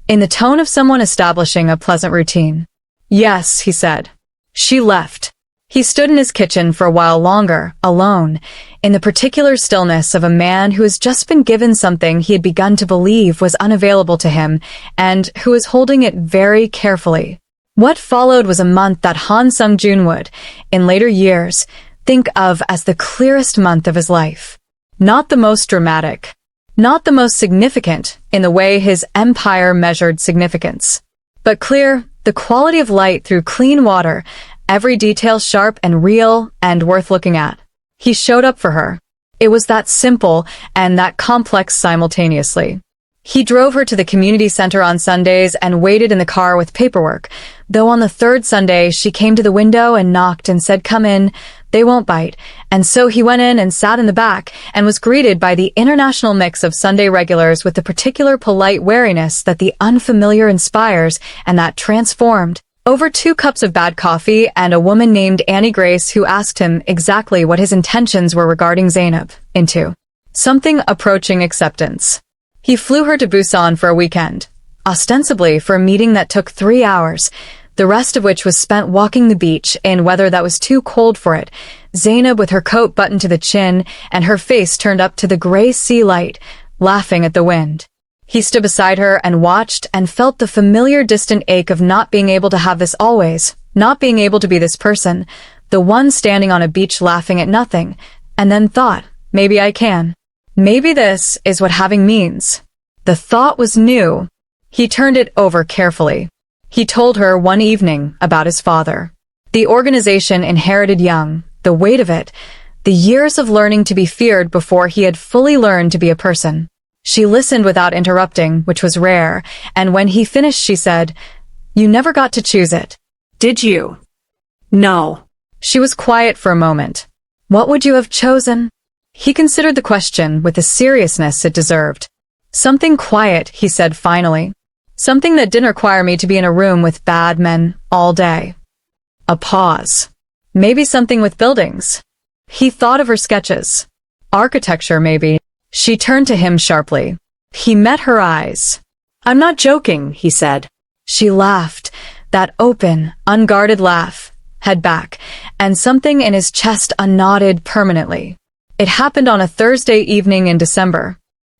in the tone of someone establishing a pleasant routine. "Yes," he said. She left. He stood in his kitchen for a while longer, alone, in the particular stillness of a man who has just been given something he had begun to believe was unavailable to him, and who is holding it very carefully. What followed was a month that Han Sung-joon would, in later years, think of as the clearest month of his life. Not the most dramatic, not the most significant in the way his empire measured significance, but clear, the quality of light through clean water, every detail sharp and real and worth looking at. He showed up for her. It was that simple and that complex simultaneously. He drove her to the community center on Sundays and waited in the car with paperwork, though on the third Sunday she came to the window and knocked and said, "Come in, they won't bite," and so he went in and sat in the back and was greeted by the international mix of Sunday regulars with the particular polite wariness that the unfamiliar inspires and that transformed. Over 2 cups of bad coffee and a woman named Annie Grace who asked him exactly what his intentions were regarding Zainab, into something approaching acceptance. He flew her to Busan for a weekend, ostensibly for a meeting that took 3 hours, the rest of which was spent walking the beach in weather that was too cold for it, Zainab with her coat buttoned to the chin and her face turned up to the gray sea light, laughing at the wind. He stood beside her and watched and felt the familiar distant ache of not being able to have this always, not being able to be this person, the one standing on a beach laughing at nothing, and then thought, maybe I can. Maybe this is what having means. The thought was new. He turned it over carefully. He told her one evening about his father. The organization inherited young, the weight of it, the years of learning to be feared before he had fully learned to be a person. She listened without interrupting, which was rare, and when he finished she said, "You never got to choose it, did you?" "No." She was quiet for a moment. "What would you have chosen?" He considered the question with the seriousness it deserved. "Something quiet," he said finally. "Something that didn't require me to be in a room with bad men all day." A pause. "Maybe something with buildings." He thought of her sketches. "Architecture, maybe." She turned to him sharply. He met her eyes. "I'm not joking," he said. She laughed, that open, unguarded laugh, head back, and something in his chest unknotted permanently. It happened on a Thursday evening in December.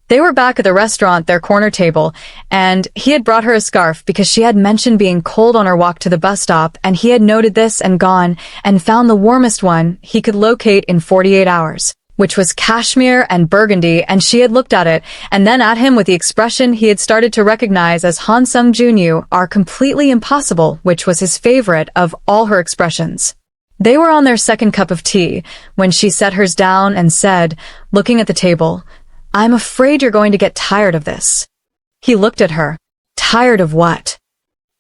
They were back at the restaurant, their corner table, and he had brought her a scarf because she had mentioned being cold on her walk to the bus stop, and he had noted this and gone and found the warmest one he could locate in 48 hours, which was cashmere and burgundy, and she had looked at it and then at him with the expression he had started to recognize as Han Sung-Jun are completely impossible, which was his favorite of all her expressions. They were on their second cup of tea when she set hers down and said, looking at the table, "I'm afraid you're going to get tired of this." He looked at her. Tired of what?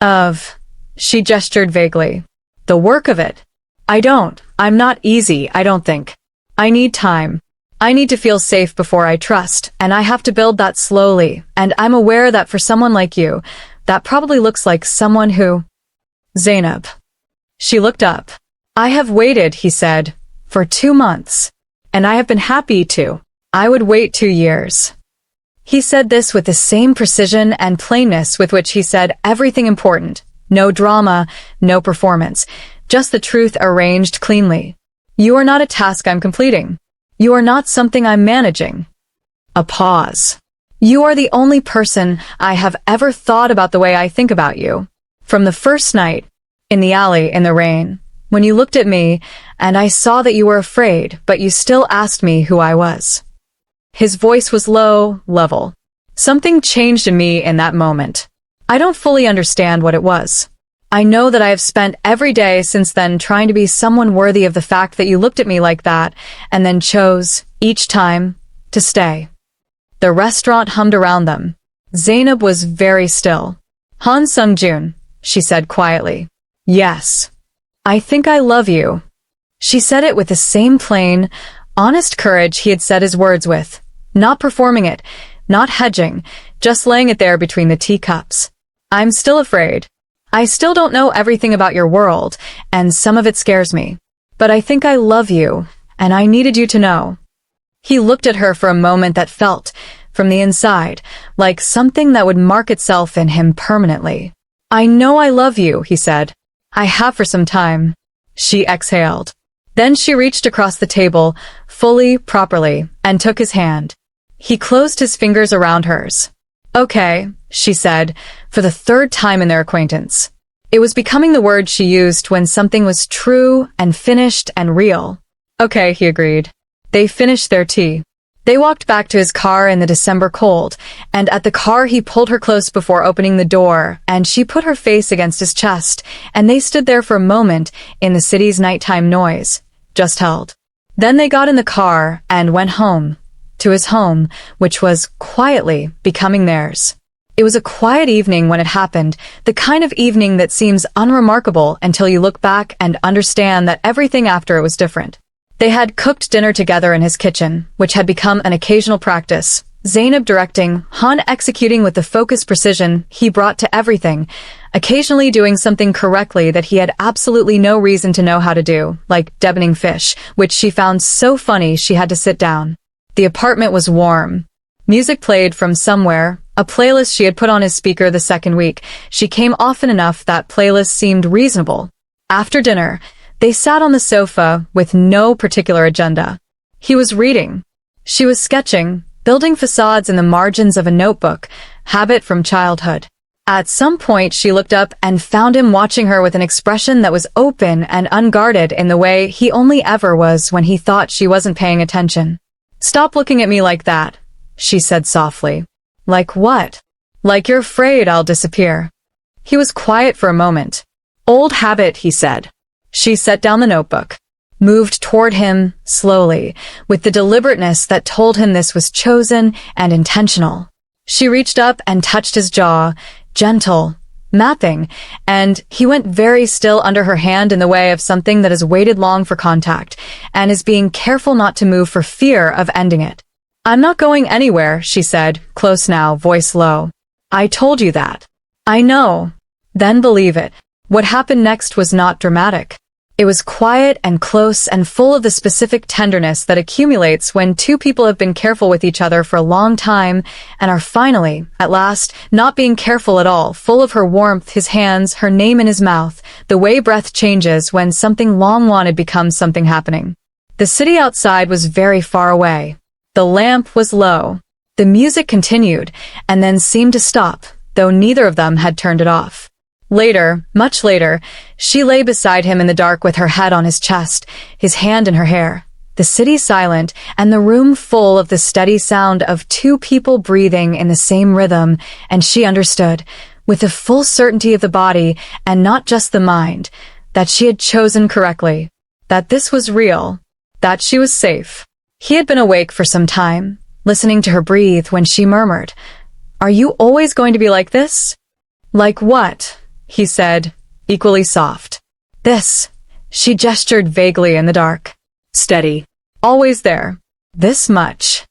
Of, she gestured vaguely. The work of it. I'm not easy, I don't think. I need time. I need to feel safe before I trust, and I have to build that slowly, and I'm aware that for someone like you, that probably looks like someone who… Zainab. She looked up. I have waited, he said, for 2 months, and I have been happy to. I would wait 2 years. He said this with the same precision and plainness with which he said everything important. No drama, no performance, just the truth arranged cleanly. You are not a task I'm completing. You are not something I'm managing. A pause. You are the only person I have ever thought about the way I think about you. From the first night, in the alley in the rain, when you looked at me and I saw that you were afraid, but you still asked me who I was. His voice was low, level. Something changed in me in that moment. I don't fully understand what it was. I know that I have spent every day since then trying to be someone worthy of the fact that you looked at me like that and then chose, each time, to stay. The restaurant hummed around them. Zainab was very still. Han Sung-Jun, she said quietly. Yes. I think I love you. She said it with the same plain, honest courage he had said his words with. Not performing it, not hedging, just laying it there between the teacups. I'm still afraid. I still don't know everything about your world, and some of it scares me. But I think I love you, and I needed you to know. He looked at her for a moment that felt, from the inside, like something that would mark itself in him permanently. I know I love you, he said. I have for some time. She exhaled. Then she reached across the table, fully, properly, and took his hand. He closed his fingers around hers. Okay, she said, for the 3rd time in their acquaintance. It was becoming the word she used when something was true and finished and real. Okay, he agreed. They finished their tea. They walked back to his car in the December cold, and at the car he pulled her close before opening the door, and she put her face against his chest, and they stood there for a moment in the city's nighttime noise, just held. Then they got in the car and went home. To his home, which was quietly becoming theirs. It was a quiet evening when it happened, the kind of evening that seems unremarkable until you look back and understand that everything after it was different. They had cooked dinner together in his kitchen, which had become an occasional practice. Zainab directing, Han executing with the focused precision he brought to everything, occasionally doing something correctly that he had absolutely no reason to know how to do, like deboning fish, which she found so funny she had to sit down. The apartment was warm. Music played from somewhere, a playlist she had put on his speaker the second week. She came often enough that playlist seemed reasonable. After dinner, they sat on the sofa with no particular agenda. He was reading. She was sketching, building facades in the margins of a notebook, habit from childhood. At some point she looked up and found him watching her with an expression that was open and unguarded in the way he only ever was when he thought she wasn't paying attention. Stop looking at me like that, she said softly. Like what? Like you're afraid I'll disappear. He was quiet for a moment. Old habit, he said. She set down the notebook, moved toward him slowly, with the deliberateness that told him this was chosen and intentional. She reached up and touched his jaw, gentle, mapping, and he went very still under her hand in the way of something that has waited long for contact, and is being careful not to move for fear of ending it. I'm not going anywhere, she said, close now, voice low. I told you that. I know. Then believe it. What happened next was not dramatic. It was quiet and close and full of the specific tenderness that accumulates when two people have been careful with each other for a long time and are finally, at last, not being careful at all, full of her warmth, his hands, her name in his mouth, the way breath changes when something long wanted becomes something happening. The city outside was very far away. The lamp was low. The music continued, and then seemed to stop, though neither of them had turned it off. Later, much later, she lay beside him in the dark with her head on his chest, his hand in her hair. The city silent, and the room full of the steady sound of two people breathing in the same rhythm, and she understood, with the full certainty of the body, and not just the mind, that she had chosen correctly, that this was real, that she was safe. He had been awake for some time, listening to her breathe when she murmured, "Are you always going to be like this?" "Like what?" he said, equally soft. "This." She gestured vaguely in the dark. "Steady. Always there. This much."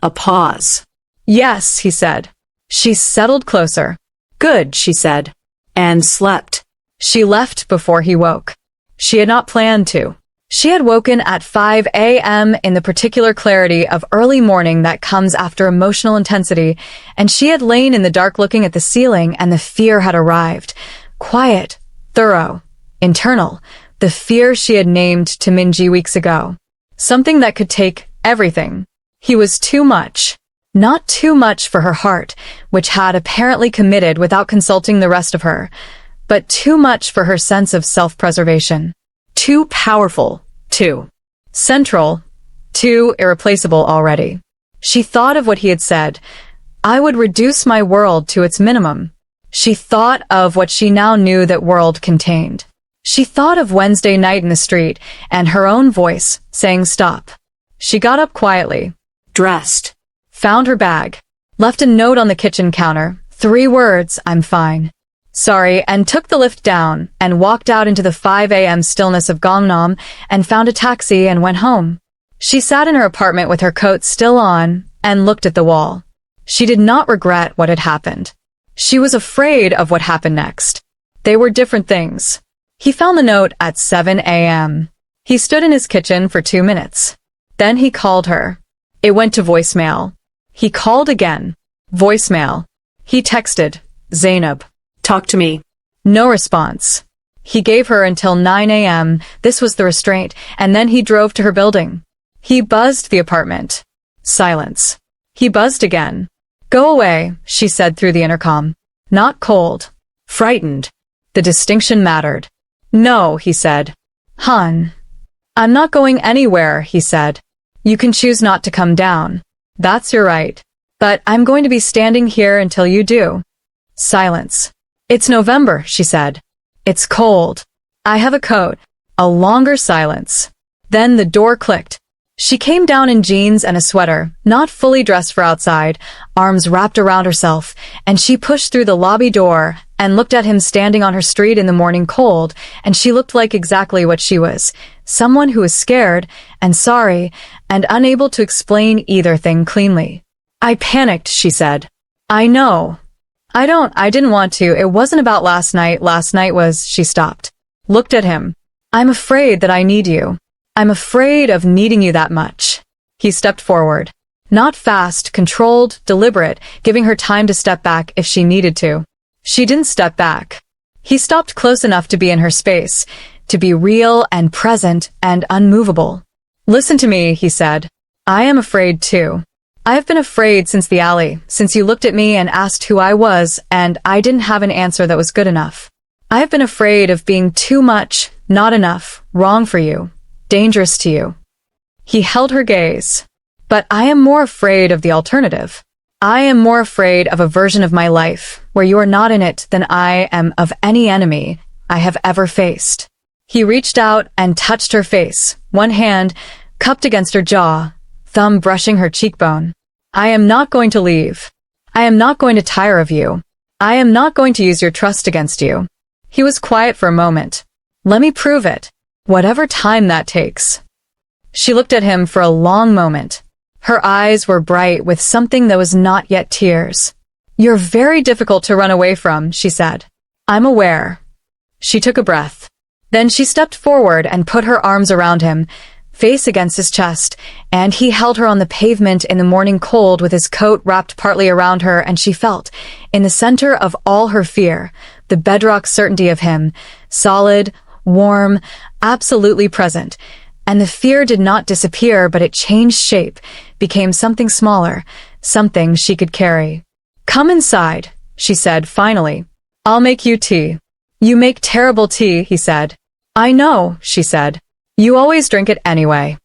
A pause. "Yes," he said. She settled closer. "Good," she said. And slept. She left before he woke. She had not planned to. She had woken at 5 a.m. in the particular clarity of early morning that comes after emotional intensity, and she had lain in the dark looking at the ceiling, and the fear had arrived. Quiet, thorough, internal. The fear she had named to Minji weeks ago. Something that could take everything. He was too much. Not too much for her heart, which had apparently committed without consulting the rest of her, but too much for her sense of self-preservation. Too powerful, too central, too irreplaceable already. She thought of what he had said. "I would reduce my world to its minimum." She thought of what she now knew that world contained. She thought of Wednesday night in the street, and her own voice, saying stop. She got up quietly, dressed, found her bag, left a note on the kitchen counter, 3 words, "I'm fine. Sorry," and took the lift down, and walked out into the 5 a.m. stillness of Gangnam, and found a taxi and went home. She sat in her apartment with her coat still on, and looked at the wall. She did not regret what had happened. She was afraid of what happened next. They were different things. He found the note at 7 a.m. He stood in his kitchen for 2 minutes. Then he called her. It went to voicemail. He called again. Voicemail. He texted, "Zainab, talk to me." No response. He gave her until 9 a.m. This was the restraint, and then he drove to her building. He buzzed the apartment. Silence. He buzzed again. "Go away," she said through the intercom. Not cold. Frightened. The distinction mattered. "No," he said. "Hun. I'm not going anywhere," he said. "You can choose not to come down. That's your right. But I'm going to be standing here until you do." Silence. "It's November," she said. "It's cold. I have a coat." A longer silence. Then the door clicked. She came down in jeans and a sweater, not fully dressed for outside, arms wrapped around herself, and she pushed through the lobby door and looked at him standing on her street in the morning cold, and she looked like exactly what she was, someone who was scared and sorry and unable to explain either thing cleanly. "I panicked," she said. "I know. I didn't want to. It wasn't about last night. Last night was," she stopped. Looked at him. "I'm afraid that I need you. I'm afraid of needing you that much." He stepped forward. Not fast, controlled, deliberate, giving her time to step back if she needed to. She didn't step back. He stopped close enough to be in her space, to be real and present and unmovable. "Listen to me," he said. "I am afraid too. I have been afraid since the alley, since you looked at me and asked who I was, and I didn't have an answer that was good enough. I have been afraid of being too much, not enough, wrong for you, dangerous to you." He held her gaze. "But I am more afraid of the alternative. I am more afraid of a version of my life where you are not in it than I am of any enemy I have ever faced." He reached out and touched her face, one hand cupped against her jaw, thumb brushing her cheekbone. "I am not going to leave. I am not going to tire of you. I am not going to use your trust against you." He was quiet for a moment. "Let me prove it, whatever time that takes." She looked at him for a long moment. Her eyes were bright with something that was not yet tears. "You're very difficult to run away from," she said. "I'm aware." She took a breath. Then she stepped forward and put her arms around him, face against his chest, and he held her on the pavement in the morning cold with his coat wrapped partly around her, and she felt, in the center of all her fear, the bedrock certainty of him, solid, warm, absolutely present. And the fear did not disappear, but it changed shape, became something smaller, something she could carry. "Come inside," she said finally. "I'll make you tea." "You make terrible tea," he said. "I know," she said. "You always drink it anyway."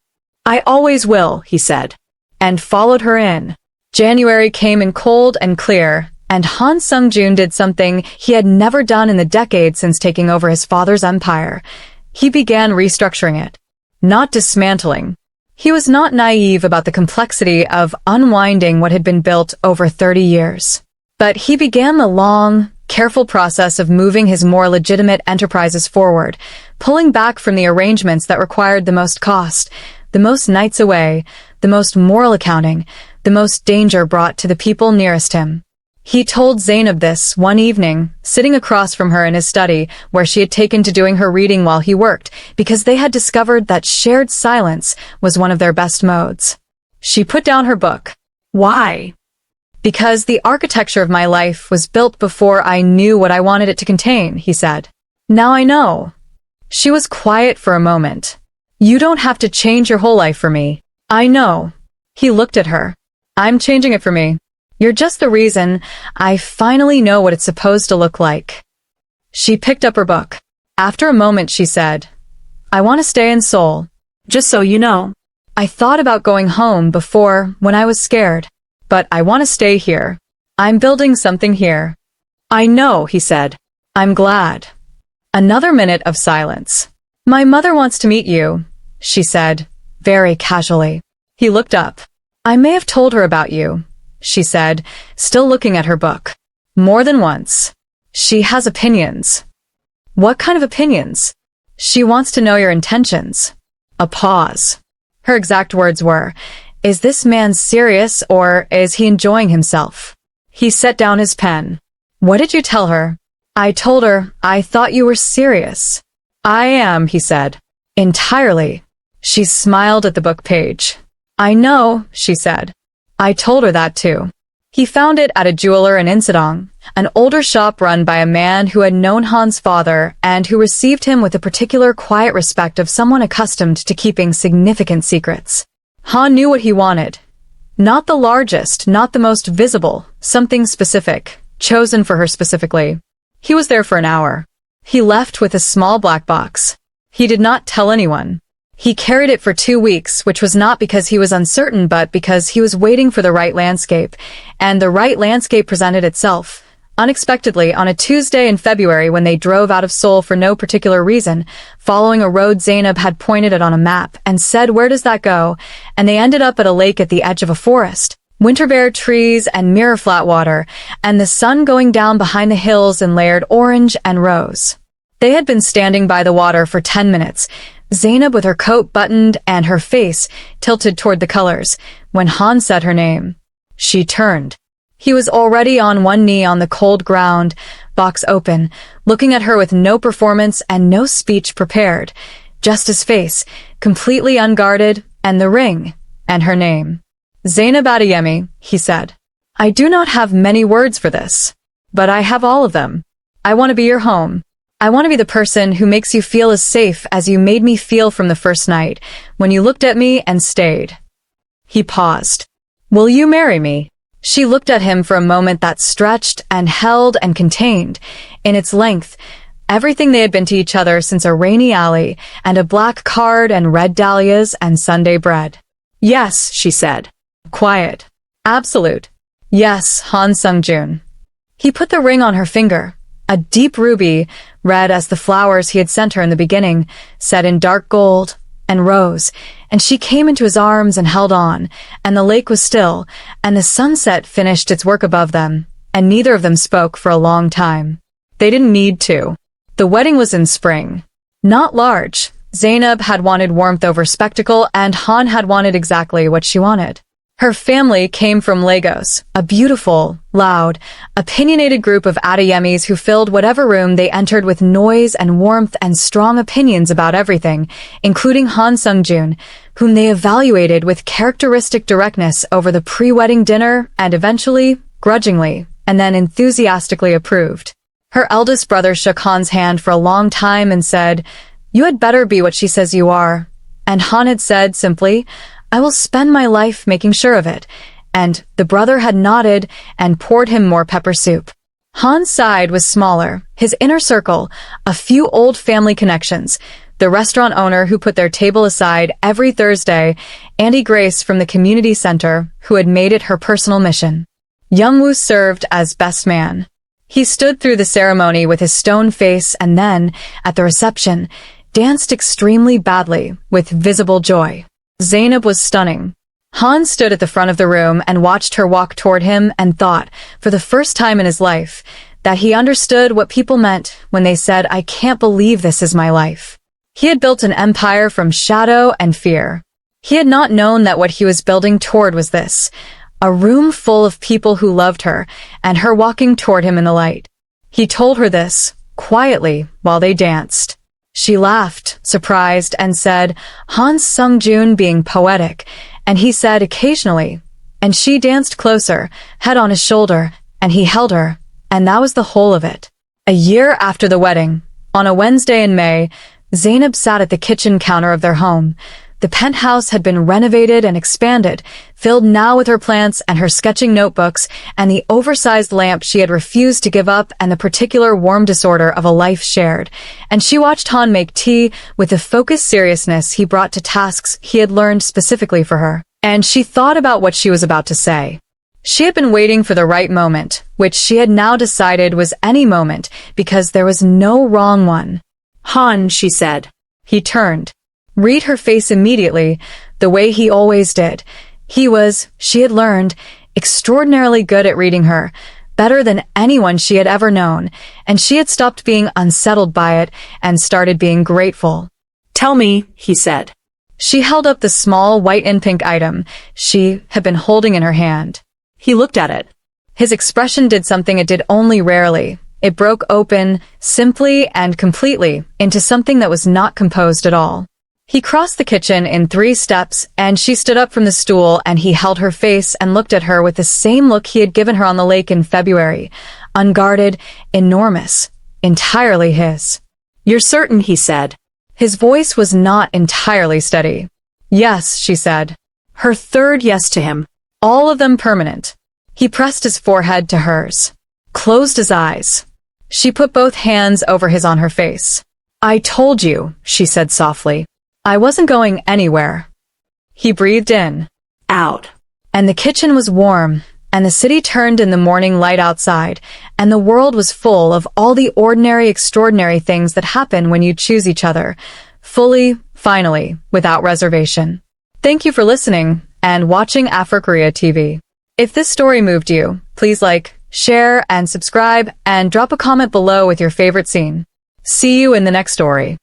"I always will," he said, and followed her in. January came in cold and clear, and Han Sung-joon did something he had never done in the decades since taking over his father's empire. He began restructuring it, not dismantling. He was not naive about the complexity of unwinding what had been built over 30 years. But he began the long, careful process of moving his more legitimate enterprises forward, pulling back from the arrangements that required the most cost, the most nights away, the most moral accounting, the most danger brought to the people nearest him. He told Zainab this one evening, sitting across from her in his study, where she had taken to doing her reading while he worked, because they had discovered that shared silence was one of their best modes. She put down her book. "Why?" "Because the architecture of my life was built before I knew what I wanted it to contain," he said. "Now I know." She was quiet for a moment. "You don't have to change your whole life for me. I know." He looked at her. "I'm changing it for me. You're just the reason I finally know what it's supposed to look like." She picked up her book. After a moment she said, "I want to stay in Seoul. Just so you know. I thought about going home before when I was scared. But I want to stay here. I'm building something here." "I know," he said. "I'm glad." Another minute of silence. "My mother wants to meet you," she said, very casually. He looked up. "I may have told her about you," she said, still looking at her book. "More than once. She has opinions." "What kind of opinions?" "She wants to know your intentions." A pause. Her exact words were, "Is this man serious or is he enjoying himself?" He set down his pen. "What did you tell her?" "I told her I thought you were serious." "I am," he said. "Entirely." She smiled at the book page. "I know," she said. "I told her that too." He found it at a jeweler in Insadong, an older shop run by a man who had known Han's father and who received him with the particular quiet respect of someone accustomed to keeping significant secrets. Han knew what he wanted. Not the largest, not the most visible, something specific, chosen for her specifically. He was there for an hour. He left with a small black box. He did not tell anyone. He carried it for 2 weeks, which was not because he was uncertain but because he was waiting for the right landscape, and the right landscape presented itself, unexpectedly on a Tuesday in February when they drove out of Seoul for no particular reason, following a road Zainab had pointed it on a map and said, "Where does that go?" And they ended up at a lake at the edge of a forest, winter bare trees and mirror flat water, and the sun going down behind the hills in layered orange and rose. They had been standing by the water for 10 minutes, Zainab with her coat buttoned and her face tilted toward the colors, when Han said her name. She turned. He was already on one knee on the cold ground, box open, looking at her with no performance and no speech prepared, just his face, completely unguarded, and the ring, and her name. "Zainab Adeyemi," he said. "I do not have many words for this, but I have all of them. I want to be your home. I want to be the person who makes you feel as safe as you made me feel from the first night, when you looked at me and stayed." He paused. "Will you marry me?" She looked at him for a moment that stretched and held and contained, in its length, everything they had been to each other since a rainy alley and a black card and red dahlias and Sunday bread. "Yes," she said. Quiet. Absolute. "Yes, Han Sung-joon." He put the ring on her finger, a deep ruby, red as the flowers he had sent her in the beginning, set in dark gold and rose, and she came into his arms and held on, and the lake was still, and the sunset finished its work above them, and neither of them spoke for a long time. They didn't need to. The wedding was in spring. Not large. Zainab had wanted warmth over spectacle, and Han had wanted exactly what she wanted. Her family came from Lagos, a beautiful, loud, opinionated group of Adeyemis who filled whatever room they entered with noise and warmth and strong opinions about everything, including Han Sung-joon, whom they evaluated with characteristic directness over the pre-wedding dinner and eventually, grudgingly, and then enthusiastically approved. Her eldest brother shook Han's hand for a long time and said, "You had better be what she says you are." And Han had said simply, "I will spend my life making sure of it," and the brother had nodded and poured him more pepper soup. Han's side was smaller, his inner circle, a few old family connections, the restaurant owner who put their table aside every Thursday, Auntie Grace from the community center who had made it her personal mission. Youngwoo served as best man. He stood through the ceremony with his stone face and then, at the reception, danced extremely badly, with visible joy. Zainab was stunning. Han stood at the front of the room and watched her walk toward him and thought, for the first time in his life, that he understood what people meant when they said, "I can't believe this is my life." He had built an empire from shadow and fear. He had not known that what he was building toward was this, a room full of people who loved her, and her walking toward him in the light. He told her this, quietly, while they danced. She laughed, surprised, and said, "Han Sung-joon being poetic," and he said occasionally, and she danced closer, head on his shoulder, and he held her, and that was the whole of it. A year after the wedding, on a Wednesday in May, Zainab sat at the kitchen counter of their home. The penthouse had been renovated and expanded, filled now with her plants and her sketching notebooks and the oversized lamp she had refused to give up and the particular warm disorder of a life shared. And she watched Han make tea with the focused seriousness he brought to tasks he had learned specifically for her. And she thought about what she was about to say. She had been waiting for the right moment, which she had now decided was any moment because there was no wrong one. "Han," she said. He turned. Read her face immediately, the way he always did. He was, she had learned, extraordinarily good at reading her, better than anyone she had ever known, and she had stopped being unsettled by it and started being grateful. "Tell me," he said. She held up the small white and pink item she had been holding in her hand. He looked at it. His expression did something it did only rarely. It broke open, simply and completely, into something that was not composed at all. He crossed the kitchen in 3 steps, and she stood up from the stool, and he held her face and looked at her with the same look he had given her on the lake in February. Unguarded, enormous, entirely his. "You're certain?" he said. His voice was not entirely steady. "Yes," she said. Her third yes to him. All of them permanent. He pressed his forehead to hers. Closed his eyes. She put both hands over his on her face. "I told you," she said softly. "I wasn't going anywhere." He breathed in. Out. And the kitchen was warm, and the city turned in the morning light outside, and the world was full of all the ordinary, extraordinary things that happen when you choose each other. Fully, finally, without reservation. Thank you for listening and watching Afrokorea TV. If this story moved you, please like, share, and subscribe, and drop a comment below with your favorite scene. See you in the next story.